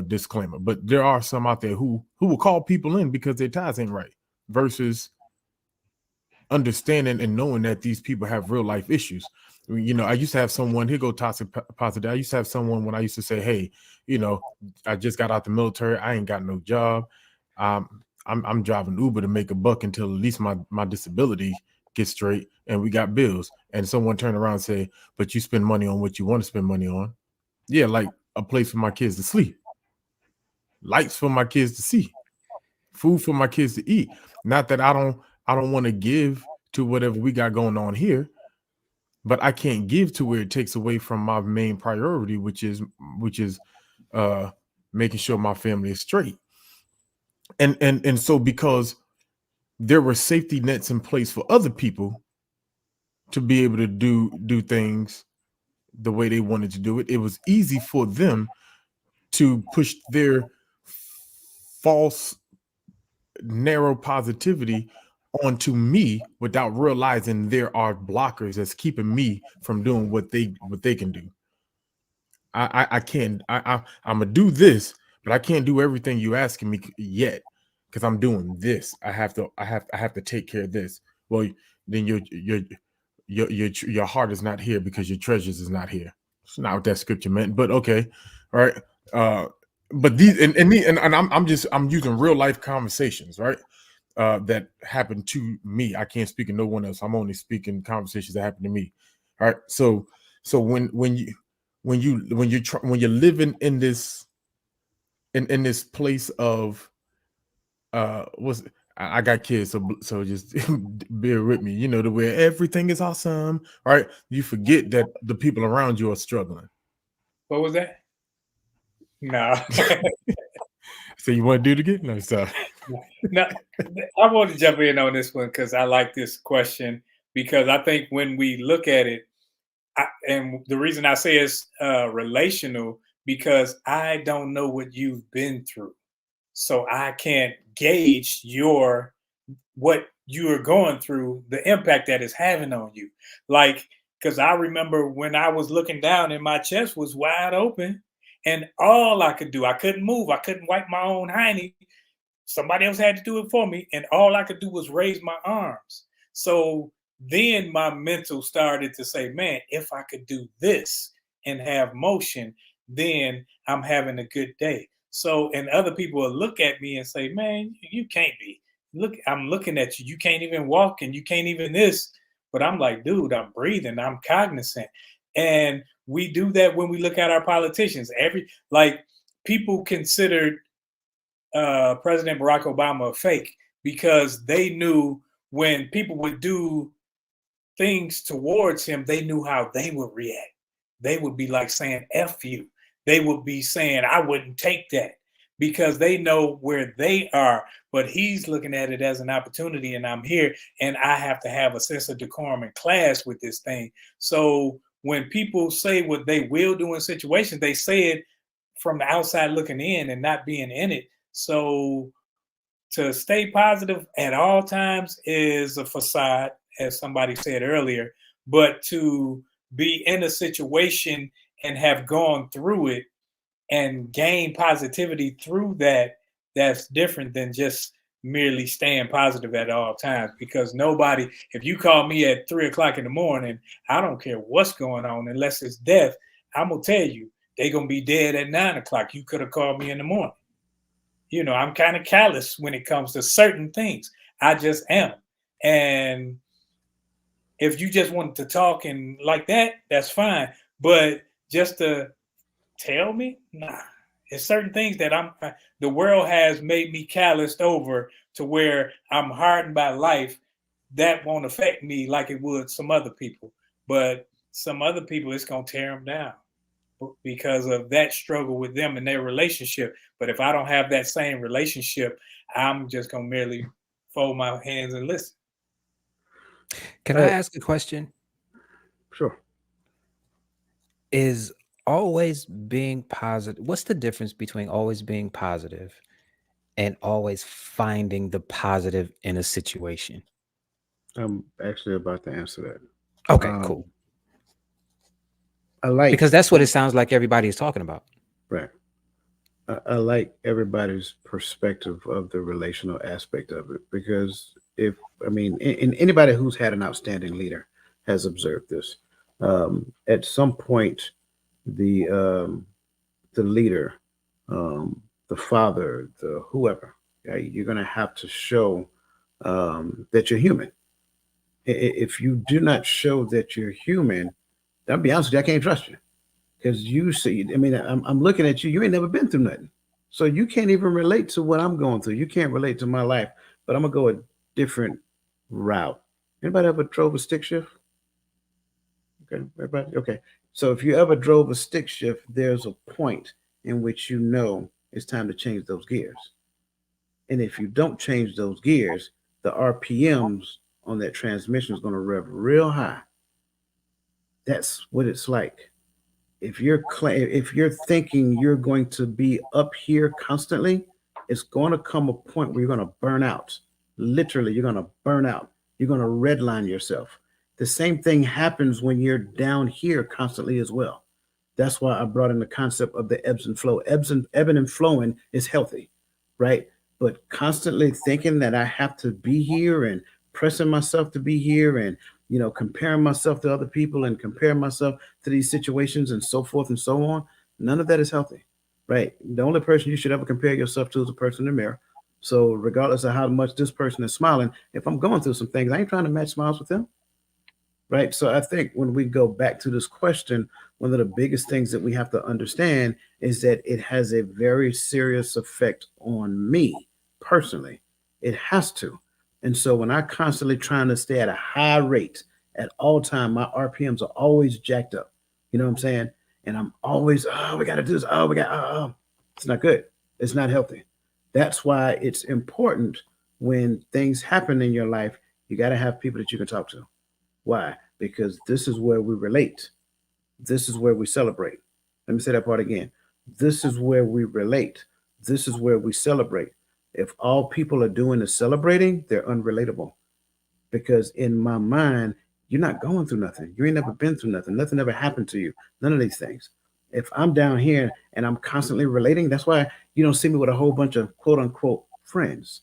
Disclaimer, but there are some out there who will call people in because their tithes ain't right, versus understanding and knowing that these people have real life issues. I used to have someone, here go toxic positive. I used to have someone when I used to say, hey, I just got out the military. I ain't got no job. I'm driving Uber to make a buck until at least my disability gets straight and we got bills. And someone turned around and say, but you spend money on what you want to spend money on. Yeah, like a place for my kids to sleep, lights for my kids to see, food for my kids to eat. Not that I don't want to give to whatever we got going on here, but I can't give to where it takes away from my main priority, which is making sure my family is straight. And so because there were safety nets in place for other people to be able to do things the way they wanted to do it, it was easy for them to push their false narrow positivity onto me without realizing there are blockers that's keeping me from doing what they can do. I can't. I'm gonna do this, but I can't do everything you asking me yet because I'm doing this. I have to take care of this. Well, then your heart is not here because your treasures is not here. It's not what that scripture meant, but okay, all right. But these and I'm using real life conversations, right? That happened to me. I can't speak of no one else. I'm only speaking conversations that happened to me. All right. So when you're living in this in this place of I got kids, so just bear with me. The way everything is awesome, right? You forget that the people around you are struggling. What was that? No. So you want to do it again? No, sorry. No, I want to jump in on this one because I like this question, because I think when we look at it, and the reason I say it's relational, because I don't know what you've been through, so I can't gauge what you are going through, the impact that it's having on you. Like, because I remember when I was looking down and my chest was wide open, and all I could do, I couldn't move, I couldn't wipe my own hiney. Somebody else had to do it for me, and all I could do was raise my arms. So then my mental started to say, man, if I could do this and have motion, then I'm having a good day. So, and other people will look at me and say, man, you can't be. Look, I'm looking at you. You can't even walk and you can't even this. But I'm like, dude, I'm breathing. I'm cognizant. And we do that when we look at our politicians. People considered President Barack Obama fake because they knew when people would do things towards him, they knew how they would react. They would be like saying F you. They would be saying, I wouldn't take that, because they know where they are. But he's looking at it as an opportunity, and I'm here, and I have to have a sense of decorum and class with this thing. So when people say what they will do in situations, they say it from the outside looking in and not being in it. So to stay positive at all times is a facade, as somebody said earlier, but to be in a situation and have gone through it and gain positivity through that, that's different than just merely staying positive at all times. Because nobody, if you call me at 3:00 in the morning, I don't care what's going on, unless it's death, I'm gonna tell you, they're gonna be dead at 9:00. You could have called me in the morning. I'm kind of callous when it comes to certain things. I just am. And if you just want to talk and like that, that's fine. But just to tell me, nah. It's certain things that the world has made me calloused over to where I'm hardened by life. That won't affect me like it would some other people. But some other people, it's going to tear them down because of that struggle with them and their relationship. But if I don't have that same relationship, I'm just going to merely fold my hands and listen. Can I ask a question? Sure. Is always being positive, what's the difference between always being positive and always finding the positive in a situation? I'm actually about to answer that. Okay, cool. I like, Because that's what it sounds like everybody is talking about. right. I like everybody's perspective of the relational aspect of it because and anybody who's had an outstanding leader has observed this. At some point, the leader, the father, the whoever, right, you're going to have to show that you're human. If you do not show that you're human, I'll be honest with you, I can't trust you because you see. I'm looking at you. You ain't never been through nothing, so you can't even relate to what I'm going through. You can't relate to my life. But I'm gonna go a different route. Anybody ever drove a stick shift? Okay, everybody. Okay, so if you ever drove a stick shift, there's a point in which you know it's time to change those gears. And if you don't change those gears, the RPMs on that transmission is going to rev real high. That's what it's like. If you're thinking you're going to be up here constantly, it's going to come a point where you're going to burn out. Literally, you're going to burn out. You're going to redline yourself. The same thing happens when you're down here constantly as well. That's why I brought in the concept of the ebbs and flow. Ebbing and flowing is healthy, right? But constantly thinking that I have to be here and pressing myself to be here and comparing myself to other people and comparing myself to these situations and so forth and so on, none of that is healthy, right? The only person you should ever compare yourself to is a person in the mirror. So regardless of how much this person is smiling, if I'm going through some things, I ain't trying to match smiles with them, right? So I think when we go back to this question, one of the biggest things that we have to understand is that it has a very serious effect on me personally. It has to. And so when I constantly trying to stay at a high rate at all time, my RPMs are always jacked up. You know what I'm saying? And I'm always, we got to do this. Oh, we got, it's not good. It's not healthy. That's why it's important when things happen in your life, you got to have people that you can talk to. Why? Because this is where we relate. This is where we celebrate. Let me say that part again. This is where we relate. This is where we celebrate. If all people are doing is celebrating, they're unrelatable. Because in my mind, you're not going through nothing. You ain't never been through nothing. Nothing ever happened to you. None of these things. If I'm down here and I'm constantly relating, that's why you don't see me with a whole bunch of quote unquote friends.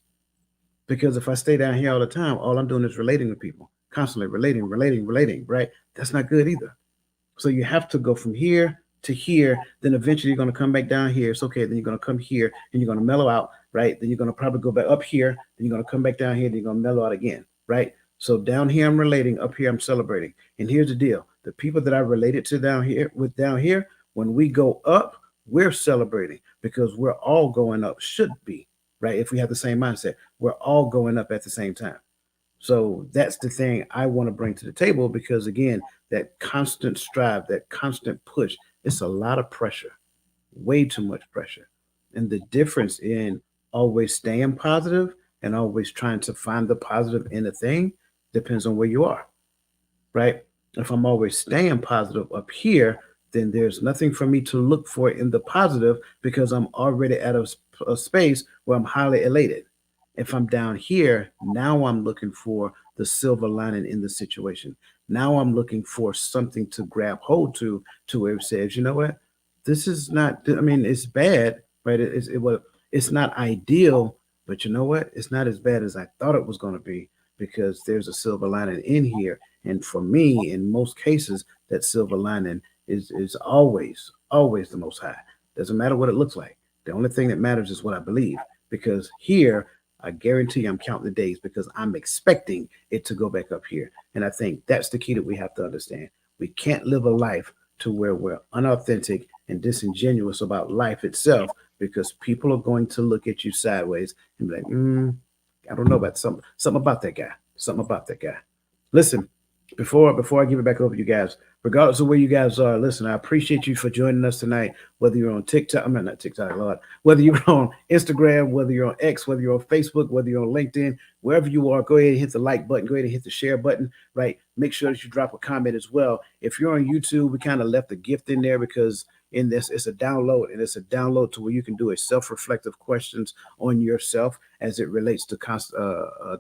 Because if I stay down here all the time, all I'm doing is relating with people, constantly relating, right? That's not good either. So you have to go from here to here. Then eventually you're going to come back down here. It's okay. Then you're going to come here and you're going to mellow out, right? Then you're going to probably go back up here. Then you're going to come back down here. Then you're going to mellow out again, right? So down here I'm relating, up here I'm celebrating. And here's the deal: the people that I related to down here, when we go up, we're celebrating because we're all going up. Should be, right? If we have the same mindset, we're all going up at the same time. So that's the thing I want to bring to the table because, again, that constant strive, that constant push, it's a lot of pressure, way too much pressure. And the difference in always staying positive and always trying to find the positive in a thing depends on where you are, right? If I'm always staying positive up here, then there's nothing for me to look for in the positive because I'm already at a space where I'm highly elated. If I'm down here, now I'm looking for the silver lining in the situation. Now I'm looking for something to grab hold to where it says, you know what, this is not. I mean, it's bad, right? It's not ideal, but you know what? It's not as bad as I thought it was going to be because there's a silver lining in here. And for me, in most cases, that silver lining is always the most high. Doesn't matter what it looks like. The only thing that matters is what I believe. Because here, I guarantee I'm counting the days because I'm expecting it to go back up here. And I think that's the key that we have to understand. We can't live a life to where we're unauthentic and disingenuous about life itself because people are going to look at you sideways and be like, I don't know about something about that guy. Something about that guy. Listen, before I give it back over to you guys, regardless of where you guys are. Listen, I appreciate you for joining us tonight. Whether you're on TikTok, I mean not TikTok, Lord. Whether you're on Instagram, whether you're on X, whether you're on Facebook, whether you're on LinkedIn, wherever you are, go ahead and hit the like button. Go ahead and hit the share button. Right. Make sure that you drop a comment as well. If you're on YouTube, we kind of left a gift in there because in this it's a download, and it's a download to where you can do a self-reflective questions on yourself as it relates to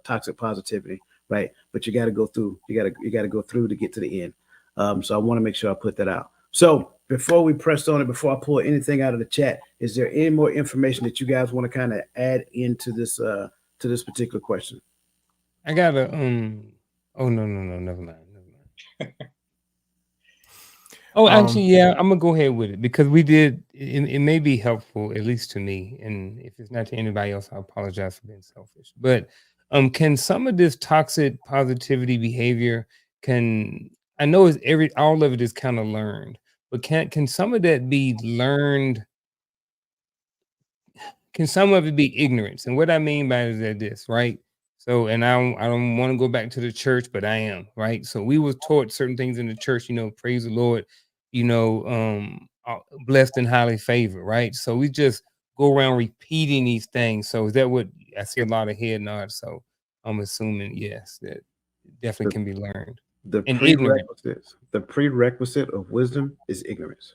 toxic positivity. Right. But you got to go through. You got to go through to get to the end. So I want to make sure I put that out. So before we press on it, before I pull anything out of the chat, is there any more information that you guys want to kind of add into this particular question? I got a oh no, never mind. Oh, actually, yeah, I'm gonna go ahead with it because we did. It may be helpful, at least to me, and if it's not to anybody else, I apologize for being selfish. But can some of this toxic positivity behavior I know all of it is kind of learned, but can some of that be learned? Can some of it be ignorance? And what I mean by it is this, right? So, and I don't want to go back to the church, but I am, right? So we was taught certain things in the church, praise the Lord, blessed and highly favored, right? So we just go around repeating these things. So is that what I see? A lot of head nods. So I'm assuming yes, that definitely can be learned. The and ignorant. prerequisite of wisdom is ignorance.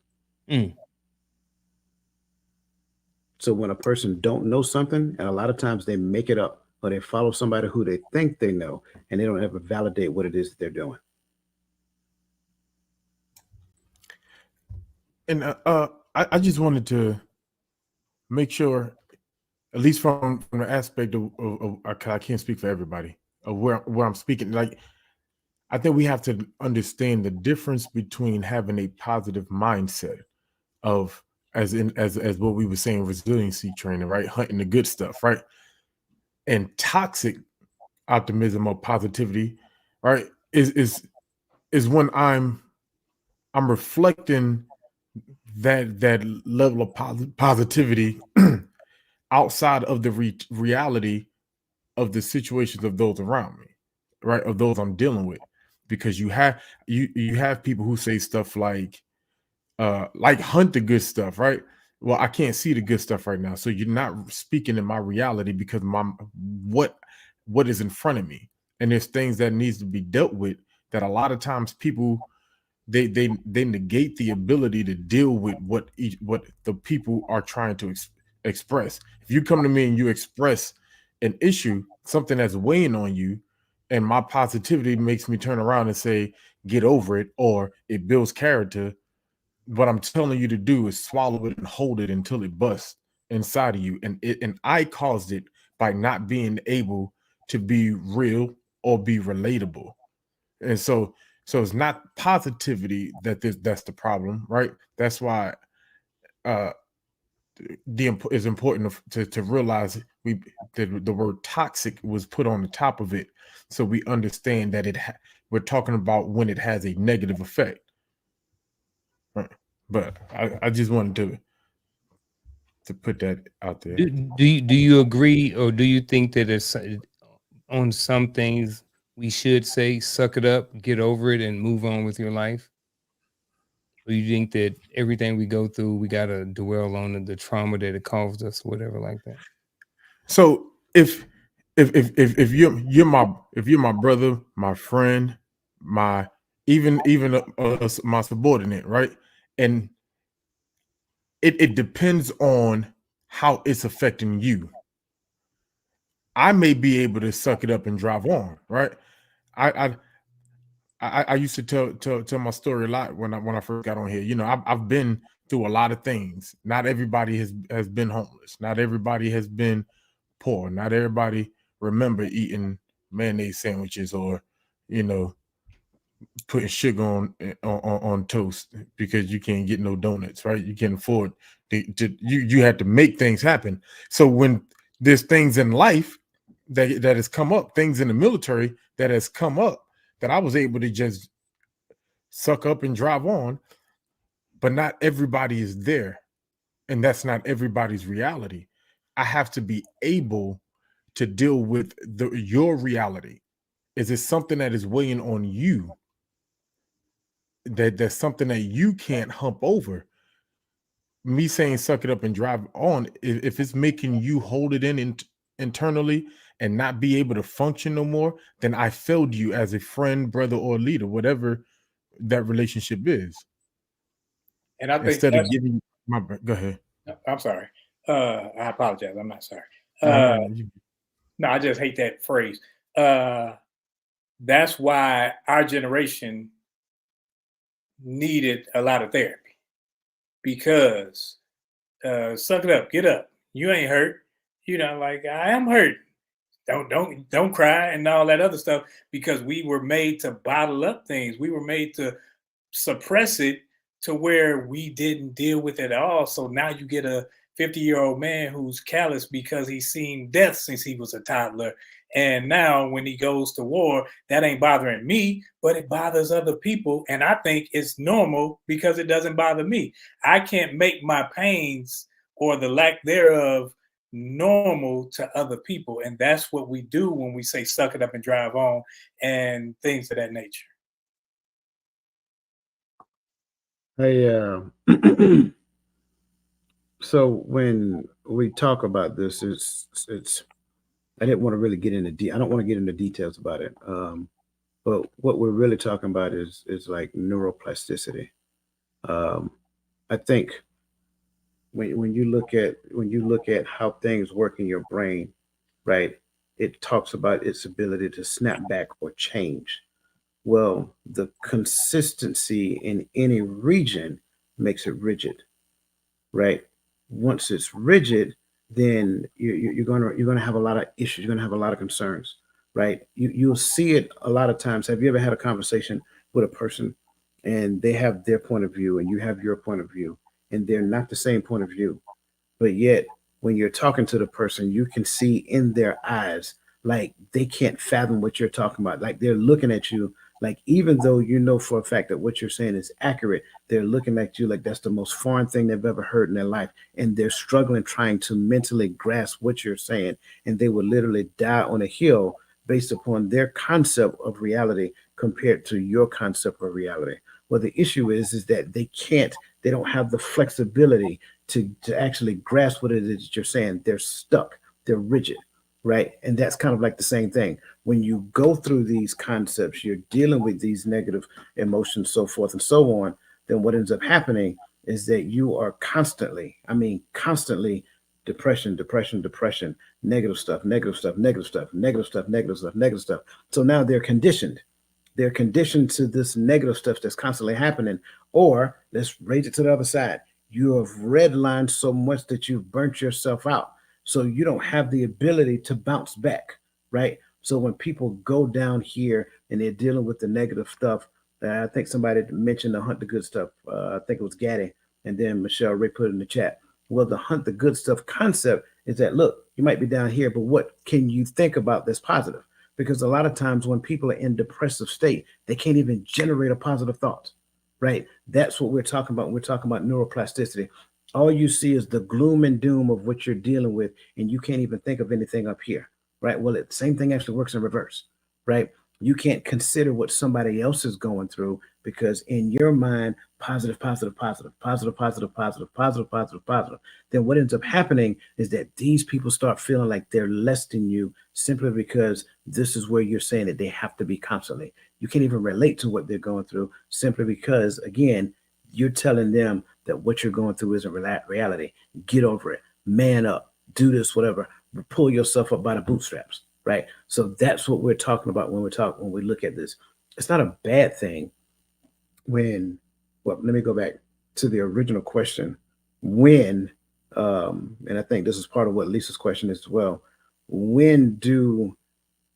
So when a person don't know something, and a lot of times they make it up, or they follow somebody who they think they know, and they don't ever validate what it is that they're doing. And I just wanted to make sure, at least from the aspect of I can't speak for everybody, of where I'm speaking. Like, I think we have to understand the difference between having a positive mindset of as what we were saying, resiliency training, right? Hunting the good stuff, right? And toxic optimism or positivity, right? Is when I'm reflecting that level of positivity outside of the reality of the situations of those around me, right? Of those I'm dealing with, because you have people who say stuff like hunt the good stuff, right? Well, I can't see the good stuff right now, so you're not speaking in my reality because what is in front of me, and there's things that needs to be dealt with that a lot of times people they negate the ability to deal with what the people are trying to express. If you come to me and you express an issue, something that's weighing on you, and my positivity makes me turn around and say, get over it, or it builds character, what I'm telling you to do is swallow it and hold it until it busts inside of you. And I caused it by not being able to be real or be relatable. And so it's not positivity that's the problem, right? That's why it's important to realize that the word toxic was put on the top of it, so we understand that we're talking about when it has a negative effect. Right. But I just wanted to put that out there. Do you agree, or do you think that it's on some things we should say suck it up, get over it, and move on with your life? Or you think that everything we go through, we gotta dwell on the trauma that it caused us, or whatever like that? So if you're my brother, my friend, my even my subordinate, right? And it depends on how it's affecting you. I may be able to suck it up and drive on, right? I used to tell my story a lot when I first got on here. I've been through a lot of things. Not everybody has been homeless. Not everybody has been poor. Not everybody remember eating mayonnaise sandwiches or putting sugar on toast because you can't get no donuts, right? You can't afford you had to make things happen. So when there's things in life that has come up, things in the military that has come up, that I was able to just suck up and drive on, but not everybody is there, and that's not everybody's reality. I have to be able to deal with your reality. Is it something that is weighing on you that's something that you can't hump over. Me saying suck it up and drive on, if it's making you hold it in internally and not be able to function no more, then I failed you as a friend, brother, or leader, whatever that relationship is. And I think Instead of that's, giving go ahead. I'm sorry. I apologize. I'm not sorry. No, No, I just hate that phrase. That's why our generation needed a lot of therapy, because suck it up, get up. You ain't hurt. Like, I am hurt. Don't cry and all that other stuff, because we were made to bottle up things. We were made to suppress it to where we didn't deal with it at all. So now you get a 50-year-old man who's callous because he's seen death since he was a toddler. And now when he goes to war, that ain't bothering me, but it bothers other people. And I think it's normal because it doesn't bother me. I can't make my pains or the lack thereof normal to other people. And that's what we do when we say suck it up and drive on and things of that nature. So when we talk about this, it's I didn't want to really get into I don't want to get into details about it. But what we're really talking about is like neuroplasticity. I think when you look at how things work in your brain, right? It talks about its ability to snap back or change. Well, the consistency in any region makes it rigid, right? Once it's rigid, then you're gonna have a lot of issues. You're gonna have a lot of concerns, right? You'll see it a lot of times. Have you ever had a conversation with a person, and they have their point of view, and you have your point of view, and they're not the same point of view, but yet when you're talking to the person, you can see in their eyes like they can't fathom what you're talking about. Like they're looking at you, like even though you know for a fact that what you're saying is accurate, they're looking at you like that's the most foreign thing they've ever heard in their life. And they're struggling trying to mentally grasp what you're saying. And they will literally die on a hill based upon their concept of reality compared to your concept of reality. Well, the issue is that they don't have the flexibility to actually grasp what it is that you're saying. They're stuck, they're rigid, right? And that's kind of like the same thing. When you go through these concepts, you're dealing with these negative emotions, so forth and so on, then what ends up happening is that you are constantly, constantly depression, depression, depression, negative stuff, negative stuff, negative stuff, negative stuff, negative stuff, negative stuff. So now they're conditioned to this negative stuff that's constantly happening. Or let's raise it to the other side. You have redlined so much that you've burnt yourself out. So you don't have the ability to bounce back, right? So when people go down here and they're dealing with the negative stuff, I think somebody mentioned the hunt the good stuff. I think it was Gaddy, and then Michelle Ray put it in the chat. Well, the hunt the good stuff concept is that, look, you might be down here, but what can you think about that's positive? Because a lot of times when people are in depressive state, they can't even generate a positive thought, right? That's what we're talking about when we're talking about neuroplasticity. All you see is the gloom and doom of what you're dealing with, and you can't even think of anything up here, right? Well, the same thing actually works in reverse, right? You can't consider what somebody else is going through because in your mind, positive, positive, positive, positive, positive, positive, positive, positive, positive. Then what ends up happening is that these people start feeling like they're less than you simply because this is where you're saying that they have to be constantly. You can't even relate to what they're going through simply because, again, you're telling them that what you're going through isn't reality. Get over it. Man up. Do this, whatever. Pull yourself up by the bootstraps, right? So that's what we're talking about when we look at this. It's not a bad thing let me go back to the original question. And I think this is part of what Lisa's question is as well. When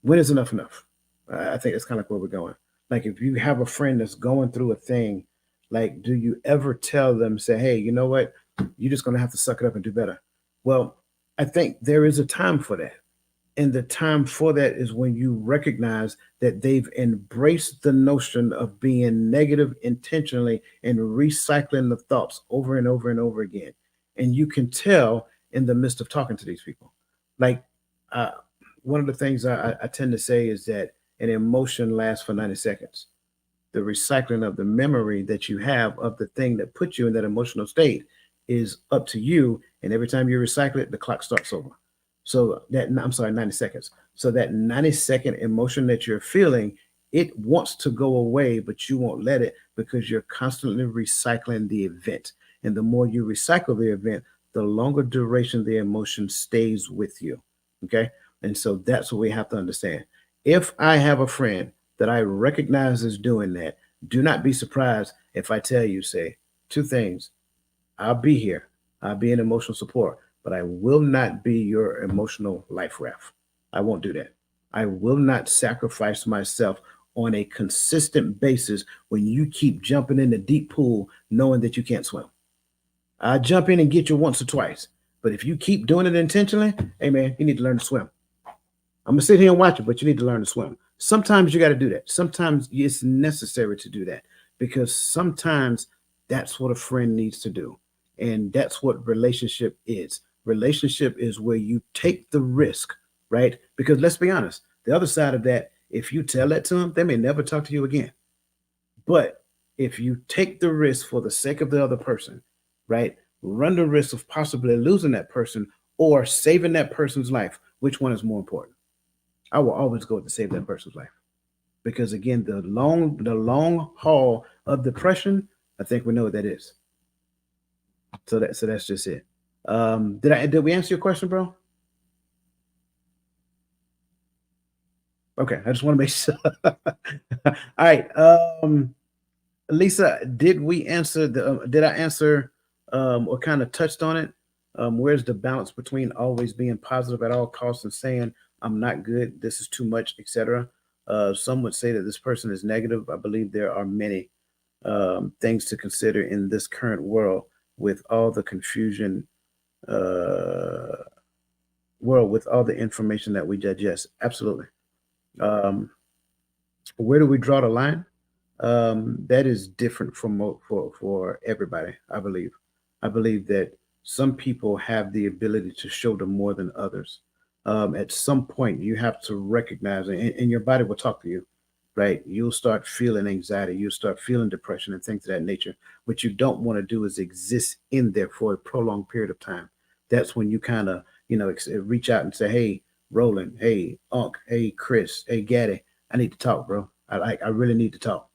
is enough enough? I think that's kind of like where we're going. Like if you have a friend that's going through a thing, like do you ever tell them, say, hey, you know what? You're just going to have to suck it up and do better. Well, I think there is a time for that. And the time for that is when you recognize that they've embraced the notion of being negative intentionally and recycling the thoughts over and over and over again. And you can tell in the midst of talking to these people. Like uh, one of the things I tend to say is that an emotion lasts for 90 seconds. the recycling of the memory that you have of the thing that put you in that emotional state is up to you. And every time you recycle it, the clock starts over. So that, I'm sorry, 90 seconds. So that 90-second emotion that you're feeling, it wants to go away, but you won't let it because you're constantly recycling the event. And the more you recycle the event, the longer duration the emotion stays with you. Okay. And so that's what we have to understand. If I have a friend that I recognize is doing that, do not be surprised if I tell you, say, two things. I'll be here. I'll be in emotional support, but I will not be your emotional life raft. I won't do that. I will not sacrifice myself on a consistent basis when you keep jumping in the deep pool knowing that you can't swim. I'll jump in and get you once or twice. But if you keep doing it intentionally, hey man, you need to learn to swim. I'm gonna sit here and watch it, but you need to learn to swim. Sometimes you got to do that. Sometimes it's necessary to do that because sometimes that's what a friend needs to do. And that's what relationship is. Relationship is where you take the risk, right? Because let's be honest, the other side of that, if you tell that to them, they may never talk to you again. But if you take the risk for the sake of the other person, right, run the risk of possibly losing that person or saving that person's life, which one is more important? I will always go to save that person's life. Because again, the long haul of depression, I think we know what that is. So that's just it. Did we answer your question, bro? Okay, I just want to make sure. All right. Lisa, did we answer did I answer or kind of touched on it? Where's the balance between always being positive at all costs and saying I'm not good, this is too much, etc.? Some would say that this person is negative. I believe there are many things to consider in this current world with all the confusion, world with all the information that we digest. Absolutely. Where do we draw the line? That is different for everybody. I believe. I believe that some people have the ability to show them more than others. At some point, you have to recognize, and your body will talk to you, right? You'll start feeling anxiety, you'll start feeling depression and things of that nature. What you don't want to do is exist in there for a prolonged period of time. That's when you kind of, reach out and say, "Hey, Roland, hey, Unc, hey, Chris, hey, Gaddy, I need to talk, bro. I really need to talk."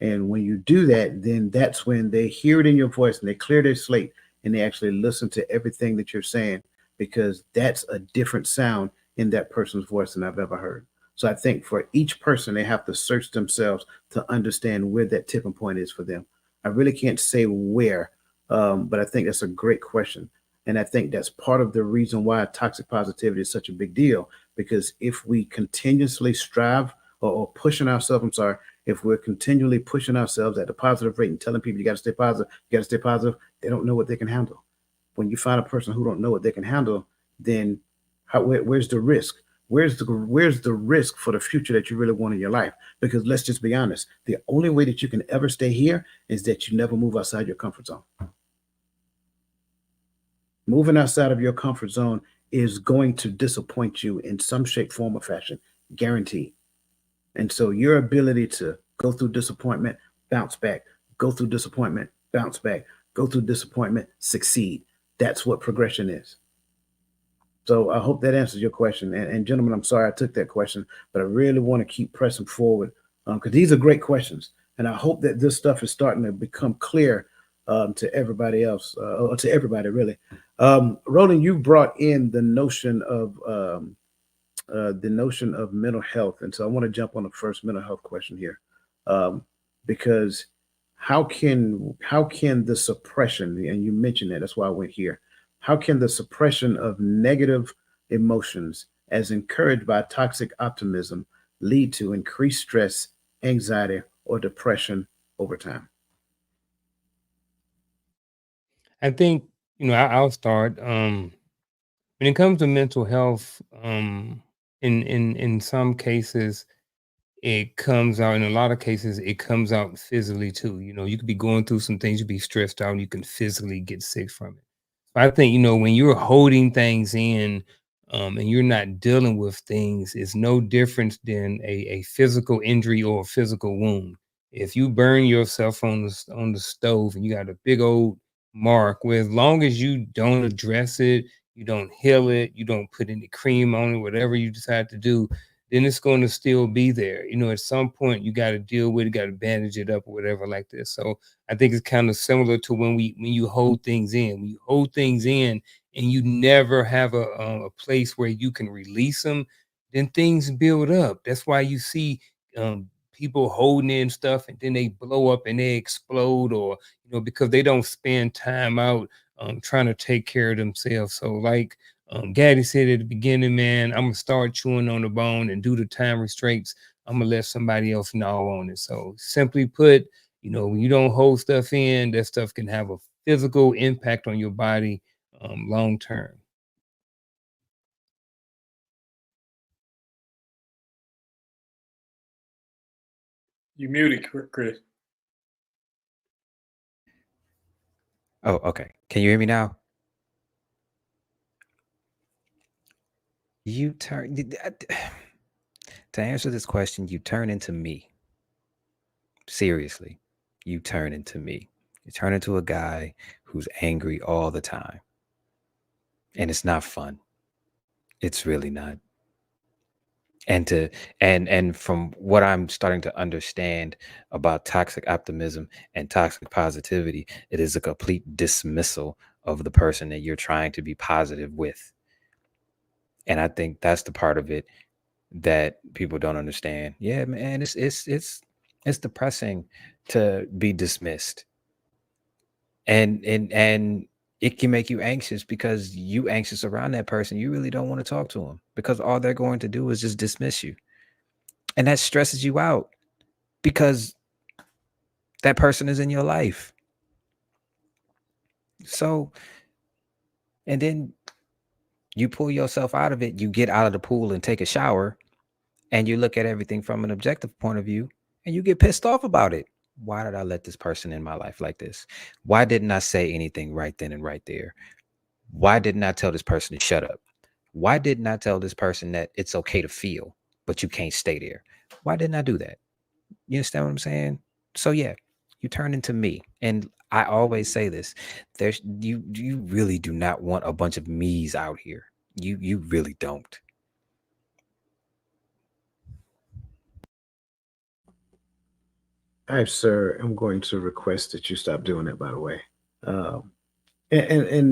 And when you do that, then that's when they hear it in your voice and they clear their slate and they actually listen to everything that you're saying because that's a different sound in that person's voice than I've ever heard. So I think for each person, they have to search themselves to understand where that tipping point is for them. I really can't say where, but I think that's a great question. And I think that's part of the reason why toxic positivity is such a big deal. Because if we continuously strive or pushing ourselves, I'm sorry, if we're continually pushing ourselves at the positive rate and telling people you got to stay positive, you got to stay positive, they don't know what they can handle. When you find a person who don't know what they can handle, then where's the risk? Where's the risk for the future that you really want in your life? Because let's just be honest, the only way that you can ever stay here is that you never move outside your comfort zone. Moving outside of your comfort zone is going to disappoint you in some shape, form, or fashion, guaranteed. And so your ability to go through disappointment, bounce back, go through disappointment, bounce back, go through disappointment, succeed. That's what progression is. So I hope that answers your question. And gentlemen, I'm sorry I took that question, but I really want to keep pressing forward because these are great questions. And I hope that this stuff is starting to become clear to everybody else, or to everybody really. Roland, you brought in the notion of mental health, and so I want to jump on the first mental health question here, because how can the suppression, and you mentioned that's why I went here. How can the suppression of negative emotions, as encouraged by toxic optimism, lead to increased stress, anxiety, or depression over time? I think, I'll start. When it comes to mental health, in some cases, it comes out. In a lot of cases, it comes out physically too. You could be going through some things, you be stressed out, and you can physically get sick from it. I think, when you're holding things in, and you're not dealing with things, it's no different than a physical injury or a physical wound. If you burn yourself on the stove and you got a big old mark, where as long as you don't address it, you don't heal it, you don't put any cream on it, whatever you decide to do, then it's going to still be there. At some point you got to deal with it, got to bandage it up or whatever like this. So I think it's kind of similar to when you hold things in. When you hold things in and you never have a place where you can release them, then things build up. That's why you see people holding in stuff and then they blow up and they explode, or because they don't spend time out trying to take care of themselves. So like Gaddy said at the beginning, man, I'm gonna start chewing on the bone, and due to time restraints, I'm gonna let somebody else gnaw on it. So simply put, when you don't hold stuff in, that stuff can have a physical impact on your body long term. You muted, Chris. Oh, okay. Can you hear me now? You turn to answer this question, you turn into me. Seriously, you turn into me. You turn into a guy who's angry all the time. And it's not fun. It's really not. And from what I'm starting to understand about toxic optimism and toxic positivity, it is a complete dismissal of the person that you're trying to be positive with. And I think that's the part of it that people don't understand. Yeah, man, it's depressing to be dismissed. And it can make you anxious because you anxious around that person. You really don't want to talk to them because all they're going to do is just dismiss you. And that stresses you out because that person is in your life. So, and then you pull yourself out of it, you get out of the pool and take a shower, and you look at everything from an objective point of view, and you get pissed off about it. Why did I let this person in my life like this? Why didn't I say anything right then and right there? Why didn't I tell this person to shut up? Why didn't I tell this person that it's okay to feel, but you can't stay there? Why didn't I do that? You understand what I'm saying? So yeah, you turn into me. And I always say this. There's you really do not want a bunch of me's out here. You really don't. I, sir, am going to request that you stop doing that, by the way. And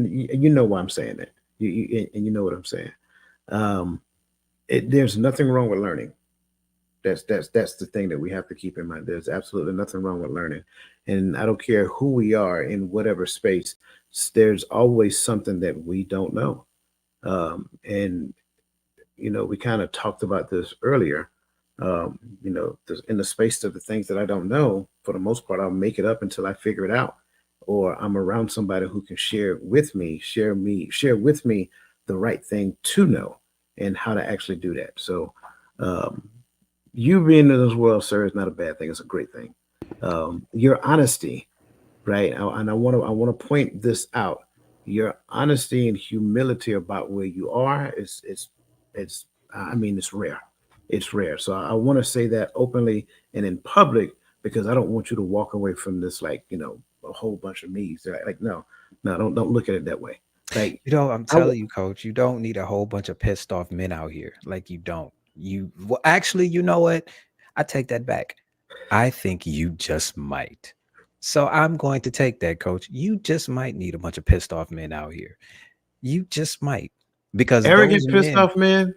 you know why I'm saying that. And you know what I'm saying. Um, there's nothing wrong with learning. That's the thing that we have to keep in mind. There's absolutely nothing wrong with learning, and I don't care who we are in whatever space. There's always something that we don't know, and we kind of talked about this earlier. In the space of the things that I don't know, for the most part, I'll make it up until I figure it out, or I'm around somebody who can share with me the right thing to know and how to actually do that. So, you being in this world, sir, is not a bad thing. It's a great thing. Your honesty, right? And I want to point this out. Your honesty and humility about where you are is I mean it's rare. It's rare. So I want to say that openly and in public because I don't want you to walk away from this like a whole bunch of me's. Like no, don't look at it that way. Like I'm I w- telling you, coach, you don't need a whole bunch of pissed off men out here. Like you don't. Well, actually, you know what? I take that back. I think you just might. So I'm going to take that, coach. You just might need a bunch of pissed off men out here. You just might. Because those arrogant pissed men, off men,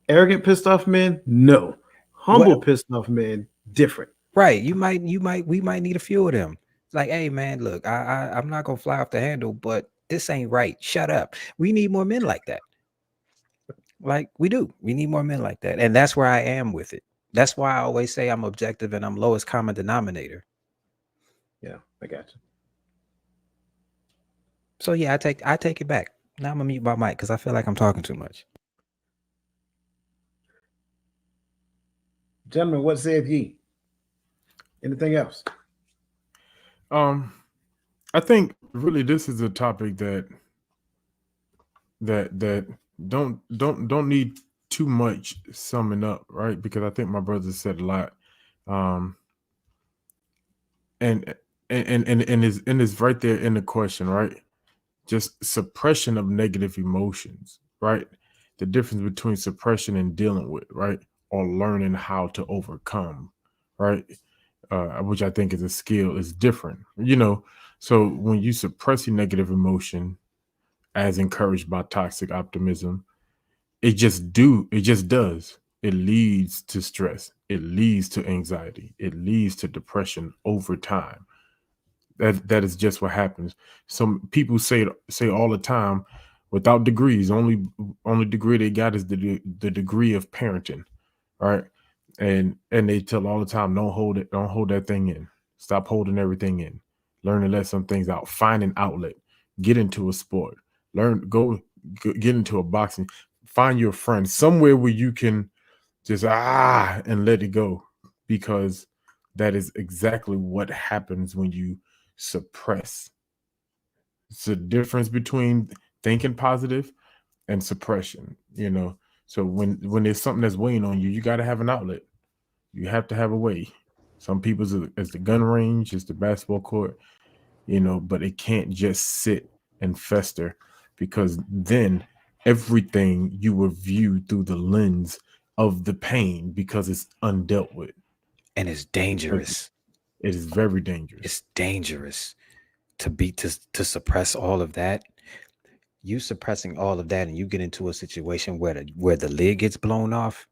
arrogant pissed off men, no. Humble what pissed off men, different. right, we might need a few of them. It's like, hey man, look, I'm not gonna fly off the handle, but this ain't right. Shut up. We need more men like that. Like we do. We need more men like that. And that's where I am with it. That's why I always say I'm objective and I'm lowest common denominator. Yeah, I got you. So yeah, I take it back. Now I'm gonna mute my mic because I feel like I'm talking too much. Gentlemen, what said ye? Anything else? I think really this is a topic that don't need too much summing up, right? Because I think my brother said a lot. and it's right there in the question, right? Just suppression of negative emotions, right? The difference between suppression and dealing with, right? Or learning how to overcome, right? Which I think is a skill, is different, you know. So when you suppress your negative emotion, as encouraged by toxic optimism, it just does. It leads to stress. It leads to anxiety. It leads to depression over time. That is just what happens. Some people say all the time, without degrees, only degree they got is the degree of parenting, right? And they tell all the time, don't hold that thing in. Stop holding everything in. Learn to let some things out. Find an outlet. Get into a sport. Get into a boxing. Find your friend somewhere where you can just and let it go, because that is exactly what happens when you suppress. It's a difference between thinking positive and suppression, you know. So when there's something that's weighing on you, you got to have an outlet. You have to have a way. Some people's is the gun range, is the basketball court, you know, but it can't just sit and fester, because then everything you will view through the lens of the pain, because it's undealt with. And it's dangerous. It is very dangerous. It's dangerous to suppress all of that. You suppressing all of that, and you get into a situation where the lid gets blown off.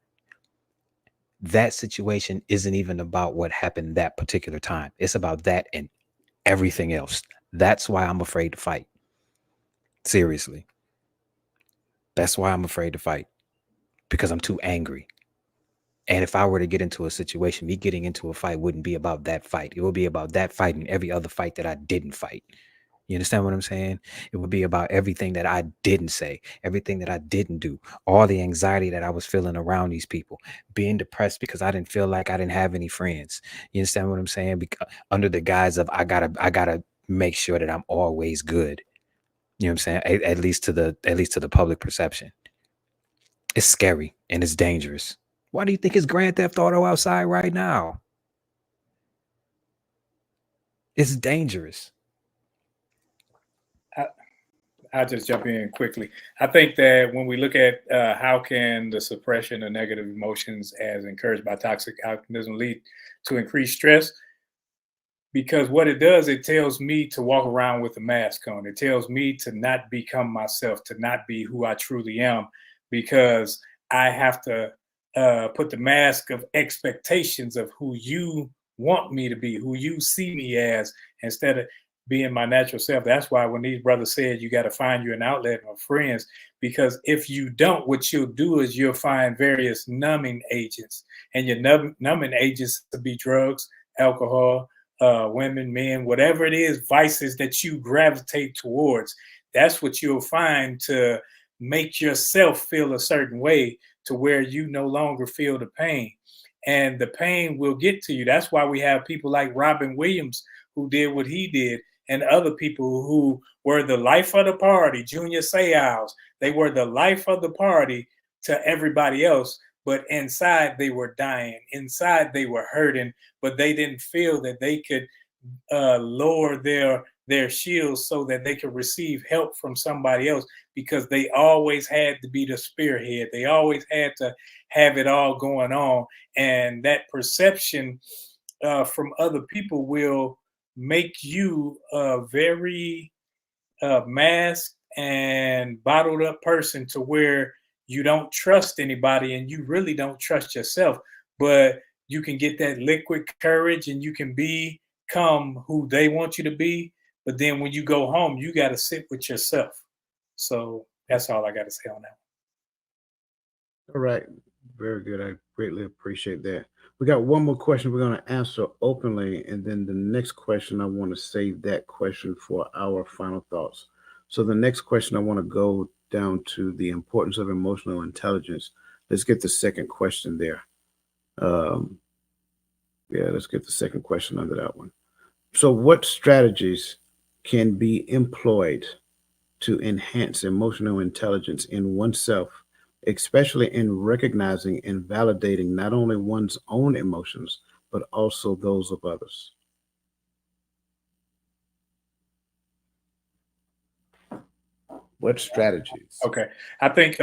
That situation isn't even about what happened that particular time. It's about that and everything else. That's why I'm afraid to fight. Seriously. That's why I'm afraid to fight, because I'm too angry. And if I were to get into a situation, me getting into a fight wouldn't be about that fight. It would be about that fight and every other fight that I didn't fight. You understand what I'm saying? It would be about everything that I didn't say, everything that I didn't do, all the anxiety that I was feeling around these people, being depressed because I didn't feel like I didn't have any friends. You understand what I'm saying? Because under the guise of I gotta make sure that I'm always good. You know what I'm saying? At least to the public perception. It's scary and it's dangerous. Why do you think it's Grand Theft Auto outside right now? It's dangerous. I'll just jump in quickly. I think that when we look at how can the suppression of negative emotions as encouraged by toxic optimism lead to increased stress, because what it does, it tells me to walk around with a mask on. It tells me to not become myself, to not be who I truly am, because I have to put the mask of expectations of who you want me to be, who you see me as, instead of being my natural self. That's why when these brothers said you got to find you an outlet or friends, because if you don't, what you'll do is you'll find various numbing agents, and your numbing agents to be drugs, alcohol, women, men, whatever it is, vices that you gravitate towards. That's what you'll find to make yourself feel a certain way, to where you no longer feel the pain. And the pain will get to you. That's why we have people like Robin Williams who did what he did, and other people who were the life of the party, Junior Seau. They were the life of the party to everybody else, but inside they were dying. Inside they were hurting, but they didn't feel that they could lower their shields so that they could receive help from somebody else, because they always had to be the spearhead. They always had to have it all going on. And that perception from other people will make you a very masked and bottled up person, to where you don't trust anybody and you really don't trust yourself. But you can get that liquid courage and you can become who they want you to be. But then when you go home, you got to sit with yourself. So that's all I got to say on that. All right. Very good. I greatly appreciate that. We got one more question we're going to answer openly. And then the next question, I want to save that question for our final thoughts. So the next question, I want to go down to the importance of emotional intelligence. Let's get the second question there. Yeah, let's get the second question under that one. So, what strategies can be employed to enhance emotional intelligence in oneself, especially in recognizing and validating not only one's own emotions, but also those of others? What strategies? Okay. I think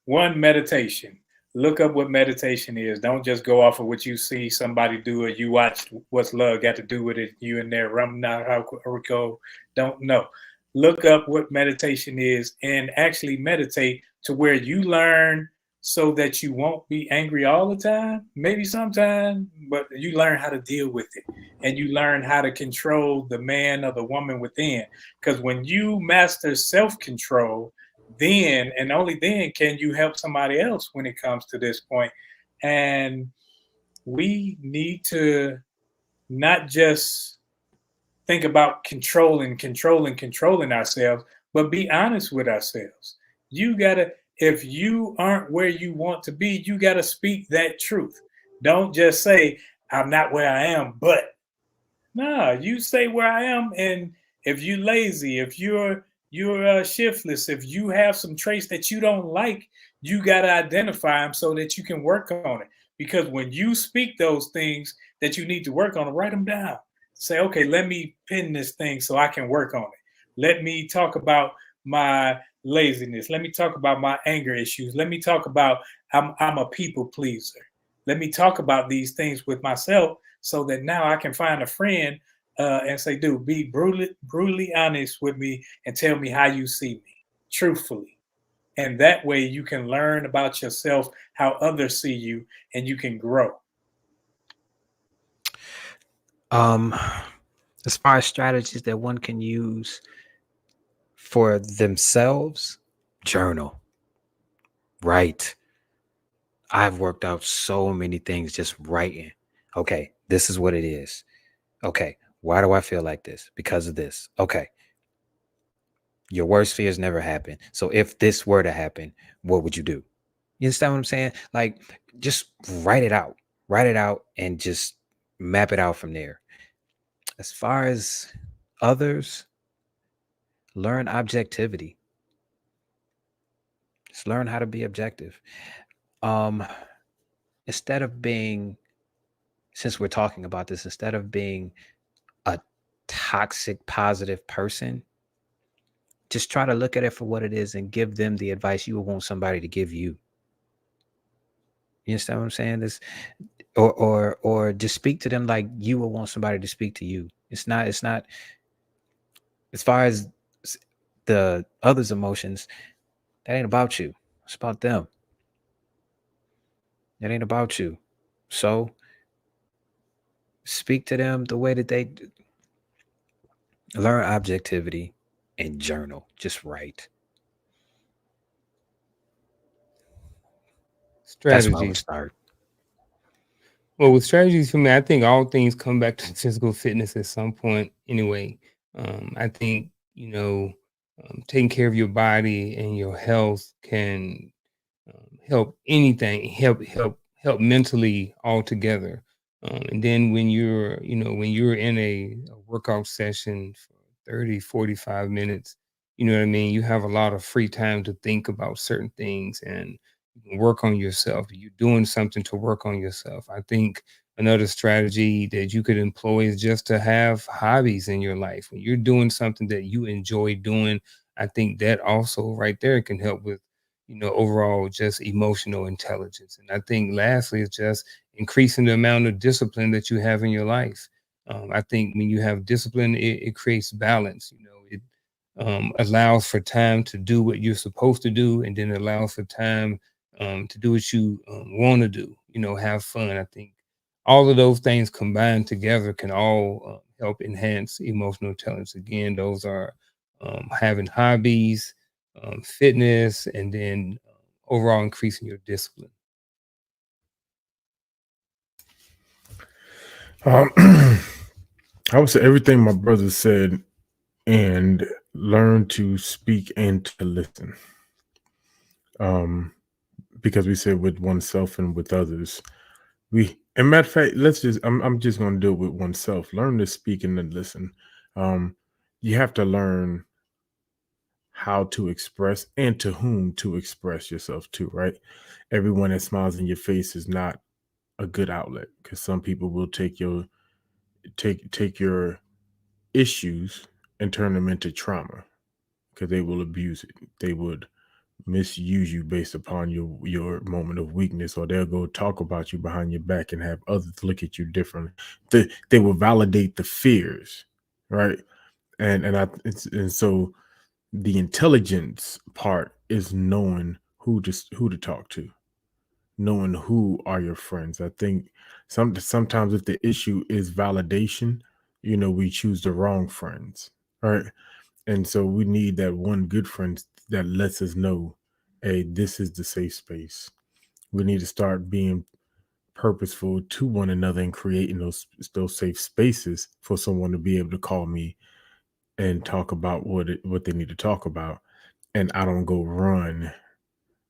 one, meditation. Look up what meditation is. Don't just go off of what you see somebody do or you watch what's love got to do with it. You in there rumbling out how we go. Don't know. Look up what meditation is and actually meditate to where you learn so that you won't be angry all the time. Maybe sometime, but you learn how to deal with it and you learn how to control the man or the woman within. Because when you master self-control, then and only then can you help somebody else when it comes to this point. And we need to not just think about controlling ourselves, but be honest with ourselves. You gotta, if you aren't where you want to be, you gotta speak that truth. Don't just say, I'm not where I am, but nah, you stay where I am, and if you lazy, if you're shiftless, if you have some traits that you don't like, you gotta identify them so that you can work on it. Because when you speak those things that you need to work on, write them down. Say, okay, let me pin this thing so I can work on it. Let me talk about my laziness. Let me talk about my anger issues. Let me talk about I'm a people pleaser. Let me talk about these things with myself so that now I can find a friend and say, dude, be brutally honest with me and tell me how you see me, truthfully. And that way you can learn about yourself, how others see you, and you can grow. As far as strategies that one can use for themselves, journal. Write. I've worked out so many things just writing. Okay, this is what it is. Okay, why do I feel like this? Because of this. Okay. Your worst fears never happen. So if this were to happen, what would you do? You understand what I'm saying? Like, just write it out. Write it out and just map it out from there. As far as others, learn objectivity. Just learn how to be objective. Instead of being, since we're talking about this, instead of being a toxic positive person, just try to look at it for what it is and give them the advice you would want somebody to give you. You understand what I'm saying? This, or just speak to them like you would want somebody to speak to you. It's not as far as the others' emotions, that ain't about you. It's about them. It ain't about you. So speak to them the way that they learn objectivity and journal. Just write. That's where I would Strategies. start. Well, with strategies for me, I think all things come back to physical fitness at some point anyway. I think, taking care of your body and your health can help anything, help mentally altogether. And then when you're in a workout session for 30, 45 minutes, you know what I mean? You have a lot of free time to think about certain things and you can work on yourself. You're doing something to work on yourself. I think another strategy that you could employ is just to have hobbies in your life. When you're doing something that you enjoy doing, I think that also right there can help with overall just emotional intelligence. And I think lastly, it's just increasing the amount of discipline that you have in your life. I think when you have discipline, it creates balance. It allows for time to do what you're supposed to do, and then allows for time to do what you want to do. Have fun. I think all of those things combined together can all help enhance emotional intelligence. Again, those are having hobbies, fitness, and then overall increasing your discipline. I would say everything my brother said, and learn to speak and to listen. Because we said with oneself and with others, and matter of fact, I'm just going to do it with oneself. Learn to speak and then listen. You have to learn how to express and to whom to express yourself to, right? Everyone that smiles in your face is not a good outlet, because some people will take your issues and turn them into trauma. because they will abuse it. They would misuse you based upon your moment of weakness, or they'll go talk about you behind your back and have others look at you differently. They will validate the fears, right? And so the intelligence part is knowing who to talk to, knowing who are your friends. I think sometimes if the issue is validation, we choose the wrong friends, right? And so we need that one good friend that lets us know, hey, this is the safe space. We need to start being purposeful to one another and creating those safe spaces for someone to be able to call me and talk about what they need to talk about. And I don't go run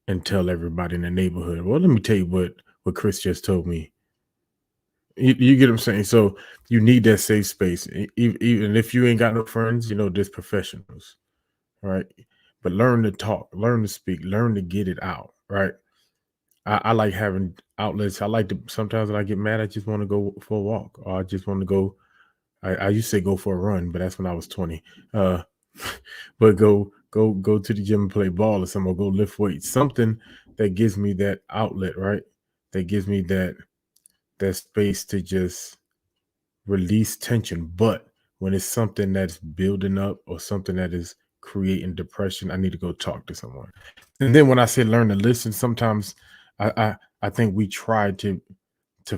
and tell everybody in the neighborhood, well, let me tell you what Chris just told me. You get what I'm saying? So you need that safe space. Even if you ain't got no friends, there's professionals, right? But learn to talk, learn to speak, learn to get it out, right? I like having outlets. I like to, sometimes when I get mad, I just want to go for a walk, or I just want to go. I used to say go for a run, but that's when I was 20. But go to the gym and play ball or something, or go lift weights. Something that gives me that outlet, right? That gives me that space to just release tension. But when it's something that's building up or something that is creating depression, I need to go talk to someone. And then when I say learn to listen, sometimes I think we try to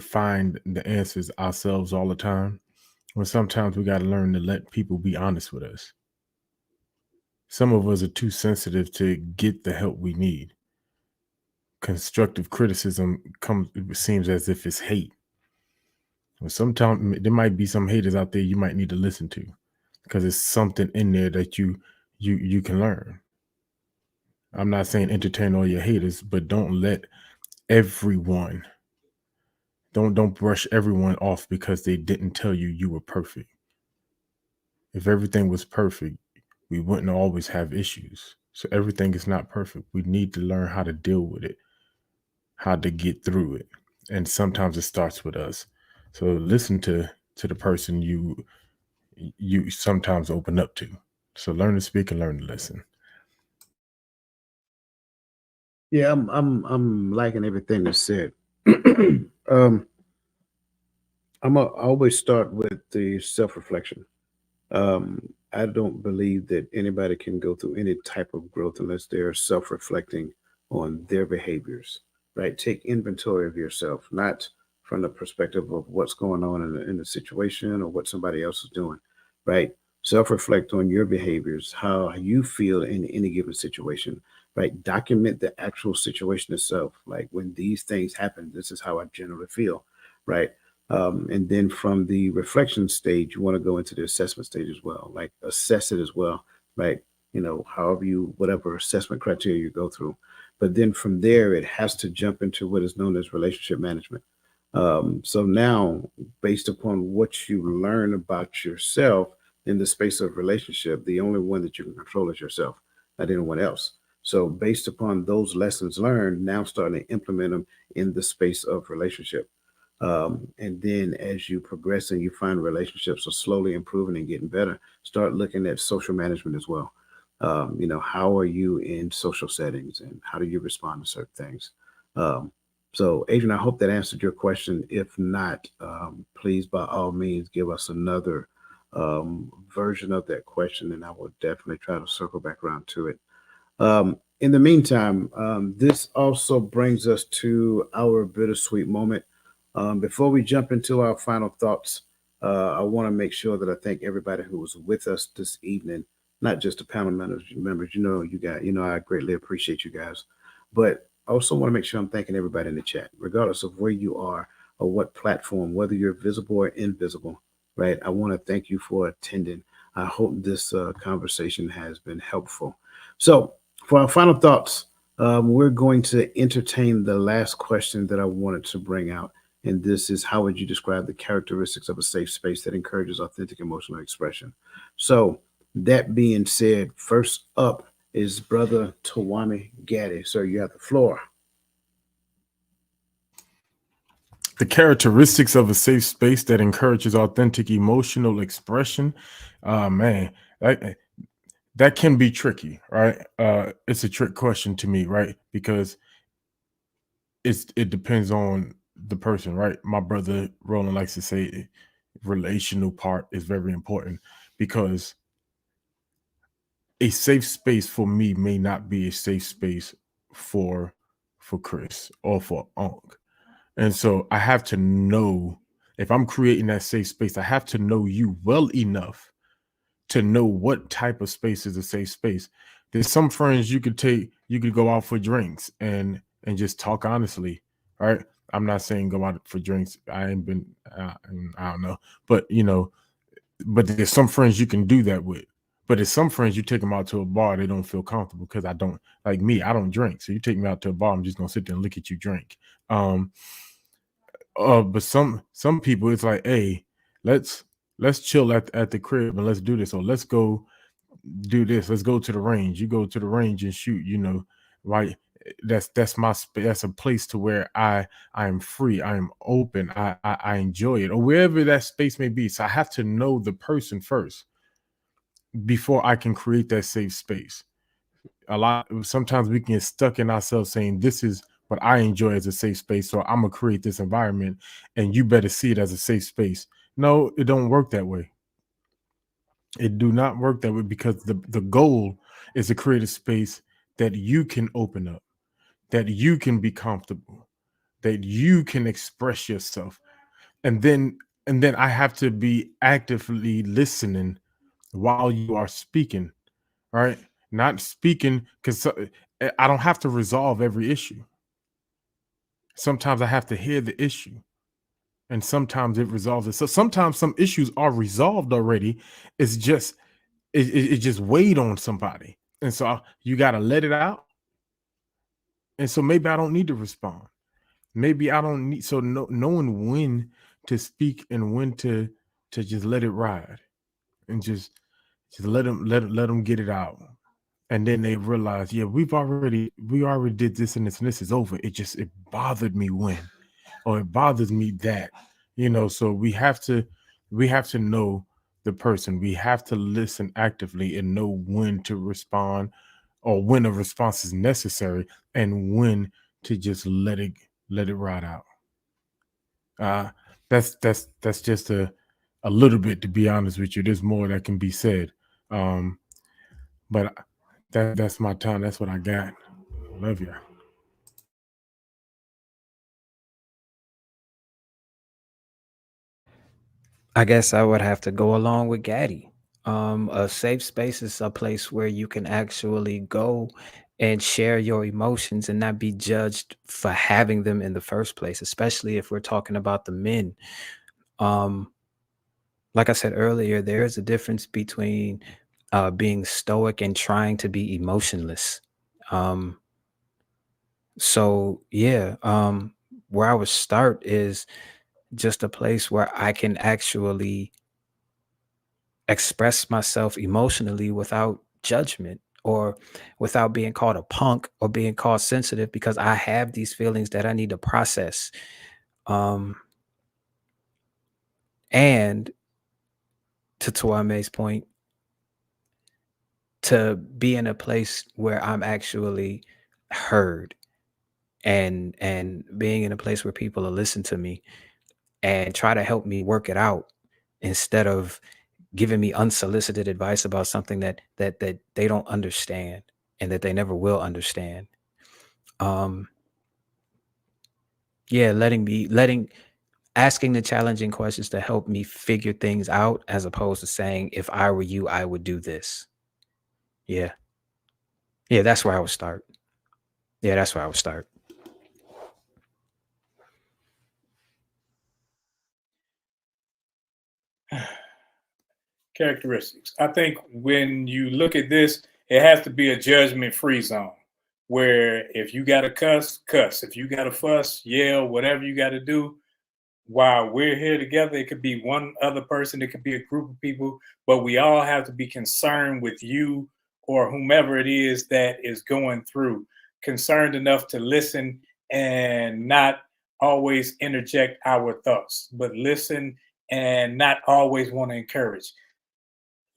find the answers ourselves all the time, when sometimes we got to learn to let people be honest with us. Some of us are too sensitive to get the help we need. Constructive criticism seems as if it's hate. Well, sometimes there might be some haters out there you might need to listen to, because it's something in there that you can learn. I'm not saying entertain all your haters, but don't let everyone, don't brush everyone off because they didn't tell you were perfect. If everything was perfect, we wouldn't always have issues. So everything is not perfect. We need to learn how to deal with it, how to get through it. And sometimes it starts with us. So listen to the person you sometimes open up to. So learn to speak and learn to listen. Yeah, I'm liking everything that's said. I always start with the self-reflection. I don't believe that anybody can go through any type of growth unless they're self-reflecting on their behaviors. Right? Take inventory of yourself, not from the perspective of what's going on in the situation or what somebody else is doing. Right? Self-reflect on your behaviors, how you feel in any given situation. Right? Document the actual situation itself. Like when these things happen, this is how I generally feel. Right? And then from the reflection stage, you want to go into the assessment stage as well, like assess it as well, right? However whatever assessment criteria you go through. But then from there, it has to jump into what is known as relationship management. So now, based upon what you learn about yourself in the space of relationship, the only one that you can control is yourself, not anyone else. So, based upon those lessons learned, now starting to implement them in the space of relationship. And then as you progress and you find relationships are slowly improving and getting better, start looking at social management as well. How are you in social settings and how do you respond to certain things? So, Adrian, I hope that answered your question. If not, please, by all means, give us another version of that question, and I will definitely try to circle back around to it. In the meantime, this also brings us to our bittersweet moment. Before we jump into our final thoughts, I want to make sure that I thank everybody who was with us this evening, not just the panel members. I greatly appreciate you guys, but I also want to make sure I'm thanking everybody in the chat, regardless of where you are or what platform, whether you're visible or invisible. Right? I want to thank you for attending. I hope this conversation has been helpful. So, for our final thoughts, we're going to entertain the last question that I wanted to bring out. And this is, how would you describe the characteristics of a safe space that encourages authentic emotional expression? So, that being said, first up is Brother Tawami Gaddy. Sir, you have the floor. The characteristics of a safe space that encourages authentic emotional expression. Man, that can be tricky, right? It's a trick question to me, right? Because it depends on the person, right? My brother Roland likes to say relational part is very important, because a safe space for me may not be a safe space for Chris or for Unc. And so I have to know, if I'm creating that safe space, I have to know you well enough to know what type of space is a safe space. There's some friends you could go out for drinks and just talk honestly, right? I'm not saying go out for drinks. I ain't been, I don't know, but but there's some friends you can do that with. But there's some friends you take them out to a bar, they don't feel comfortable, because I don't, like me, I don't drink. So you take me out to a bar, I'm just gonna sit there and look at you drink. But some people, it's like, hey, let's chill at the crib and let's do this, or let's go do this. Let's go to the range. You go to the range and shoot. Right? That's my space. That's a place to where I am free. I am open. I enjoy it, or wherever that space may be. So I have to know the person first before I can create that safe space. Sometimes we can get stuck in ourselves saying, this is what I enjoy as a safe space, so I'm gonna create this environment and you better see it as a safe space. No, it don't work that way. It do not work that way, because the goal is to create a space that you can open up, that you can be comfortable, that you can express yourself. And then I have to be actively listening while you are speaking, right? Not speaking because I don't have to resolve every issue. Sometimes I have to hear the issue, and sometimes it resolves it. So sometimes some issues are resolved already. It's just it just weighed on somebody, and so you got to let it out. And so maybe I don't need to respond. Maybe I don't need, so knowing when to speak and when to just let it ride, and just let them get it out. And then they realize, yeah, we already did this and this is over. It bothered me when, or it bothers me that, so we have to know the person. We have to listen actively and know when to respond, or when a response is necessary, and when to just let it ride out. That's just a little bit, to be honest with you. There's more that can be said. But that's my time. That's what I got. Love you. I guess I would have to go along with Gaddy. A safe space is a place where you can actually go and share your emotions and not be judged for having them in the first place, especially if we're talking about the men. Um, like I said earlier, there is a difference between being stoic and trying to be emotionless. Um, so yeah, where I would start is just a place where I can actually express myself emotionally without judgment, or without being called a punk or being called sensitive, because I have these feelings that I need to process. Um, and to Tuame's point, to be in a place where I'm actually heard, and being in a place where people will listen to me and try to help me work it out, instead of giving me unsolicited advice about something that they don't understand and that they never will understand. Um, yeah, asking the challenging questions to help me figure things out, as opposed to saying, if I were you, I would do this. Yeah. Yeah, that's where I would start. Yeah, that's where I would start. Characteristics. I think when you look at this, it has to be a judgment-free zone, where if you got to cuss, cuss. If you got to fuss, yell, whatever you got to do. While we're here together, it could be one other person, it could be a group of people, but we all have to be concerned with you or whomever it is that is going through, concerned enough to listen and not always interject our thoughts, but listen and not always want to encourage.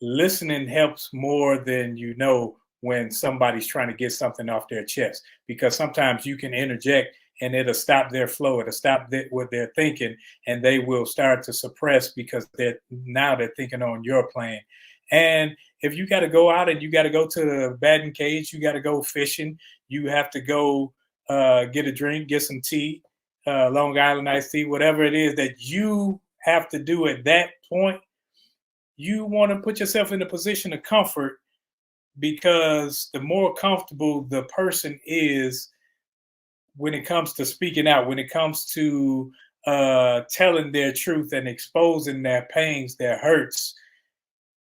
listening helps more than you know when somebody's trying to get something off their chest, because sometimes you can interject and it'll stop their flow, it'll stop what they're thinking, and they will start to suppress because they're thinking on your plane. And if you got to go out and you got to go to the batting cage, you got to go fishing, you have to go get a drink, get some tea, Long Island iced tea, whatever it is that you have to do at that point, you want to put yourself in a position of comfort, because the more comfortable the person is when it comes to speaking out, when it comes to telling their truth and exposing their pains, their hurts,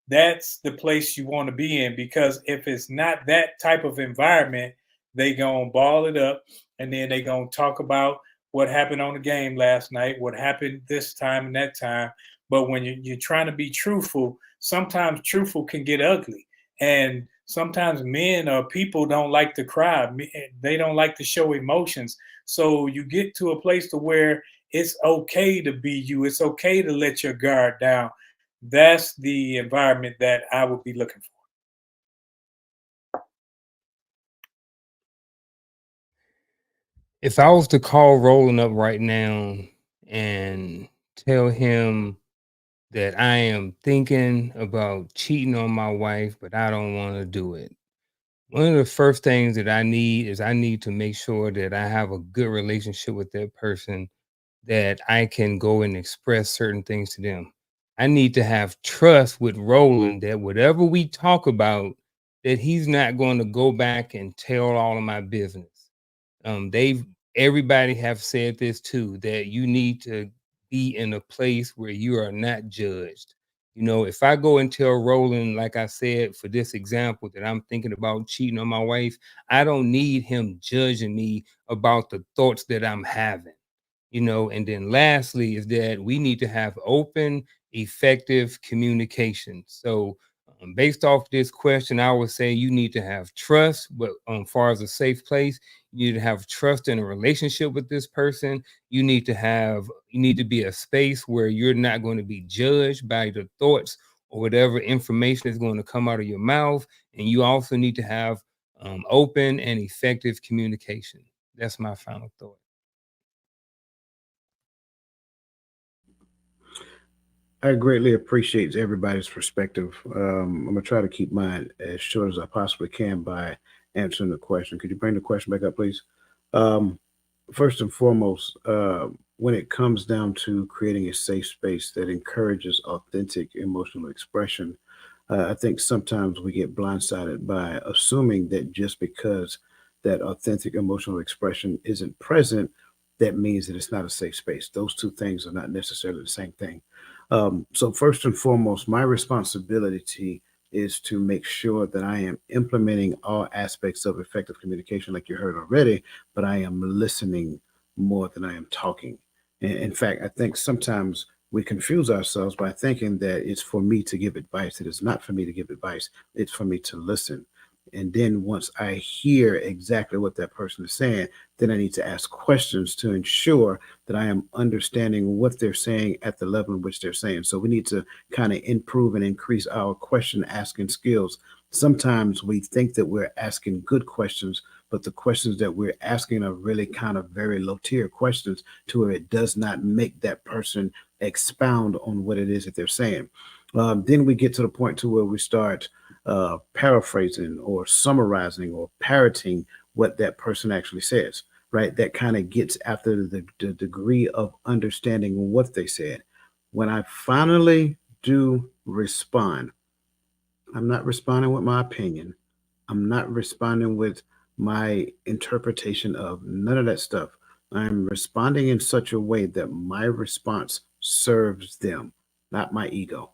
that's the place you want to be in. Because if it's not that type of environment, they gonna ball it up, and then they gonna talk about what happened on the game last night, what happened this time and that time. But when you're trying to be truthful, sometimes truthful can get ugly. And sometimes men or people don't like to cry. They don't like to show emotions. So you get to a place to where it's okay to be you. It's okay to let your guard down. That's the environment that I would be looking for. If I was to call Roland up right now and tell him that I am thinking about cheating on my wife, but I don't want to do it, one of the first things that I need is I need to make sure that I have a good relationship with that person, that I can go and express certain things to them. I need to have trust with Roland that whatever we talk about, that he's not going to go back and tell all of my business. They've Everybody have said this too, that you need to be in a place where you are not judged. If I go and tell Roland, like I said, for this example, that I'm thinking about cheating on my wife, I don't need him judging me about the thoughts that I'm having. And then lastly is that we need to have open, effective communication. So based off this question, I would say you need to have trust, but far as a safe place, you need to have trust in a relationship with this person. You need to be a space where you're not going to be judged by the thoughts or whatever information is going to come out of your mouth. And you also need to have open and effective communication. That's my final thought. I greatly appreciate everybody's perspective. I'm gonna try to keep mine as short as I possibly can by answering the question. Could you bring the question back up, please? Um, First and foremost, when it comes down to creating a safe space that encourages authentic emotional expression, I think sometimes we get blindsided by assuming that just because that authentic emotional expression isn't present, that means that it's not a safe space. Those two things are not necessarily the same thing. So, first and foremost, my responsibility is to make sure that I am implementing all aspects of effective communication, like you heard already, but I am listening more than I am talking. In fact, I think sometimes we confuse ourselves by thinking that it's for me to give advice. It is not for me to give advice, it's for me to listen. And then once I hear exactly what that person is saying, then I need to ask questions to ensure that I am understanding what they're saying at the level in which they're saying. So we need to kind of improve and increase our question asking skills. Sometimes we think that we're asking good questions, but the questions that we're asking are really kind of very low tier questions to where it does not make that person expound on what it is that they're saying. Then we get to the point to where we start paraphrasing or summarizing or parroting what that person actually says, right? That kind of gets after the degree of understanding what they said. When I finally do respond, I'm not responding with my opinion. I'm not responding with my interpretation of none of that stuff. I'm responding in such a way that my response serves them, not my ego.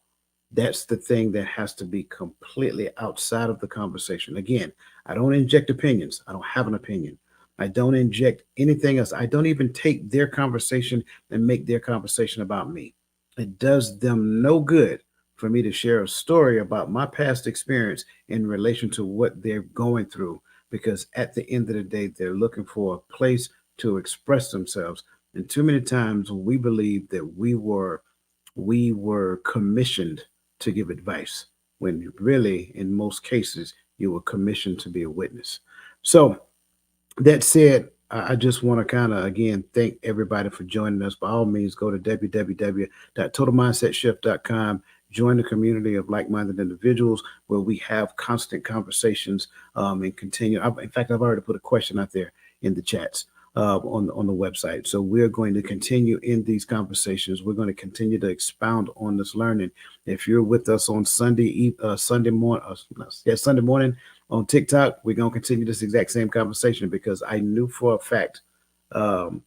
That's the thing that has to be completely outside of the conversation. Again, I don't inject opinions. I don't have an opinion. I don't inject anything else. I don't even take their conversation and make their conversation about me. It does them no good for me to share a story about my past experience in relation to what they're going through, because at the end of the day, they're looking for a place to express themselves. And too many times we believe that we were commissioned to give advice. when really, in most cases, you were commissioned to be a witness. So, that said, I just want to kind of again thank everybody for joining us. By all means, go to www.totalmindsetshift.com. Join the community of like-minded individuals where we have constant conversations and continue. In fact, I've already put a question out there in the chats on the website. So we're going to continue in these conversations. We're going to continue to expound on this learning. If you're with us on Sunday morning on TikTok, we're gonna continue this exact same conversation because I knew for a fact that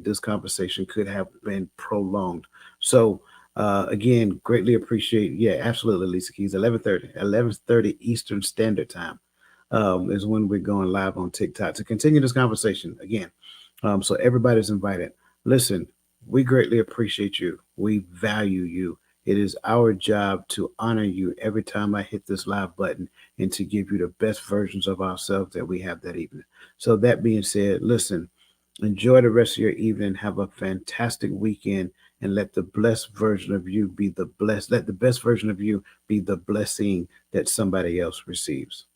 this conversation could have been prolonged. So again, greatly appreciate. Yeah, absolutely, Lisa Keys. 11:30 Eastern Standard Time is when we're going live on TikTok to continue this conversation again. So everybody's invited. Listen, we greatly appreciate you. We value you. It is our job to honor you every time I hit this live button and to give you the best versions of ourselves that we have that evening. So that being said, listen, enjoy the rest of your evening. Have a fantastic weekend and let the blessed version of you be the blessed. Let the best version of you be the blessing that somebody else receives.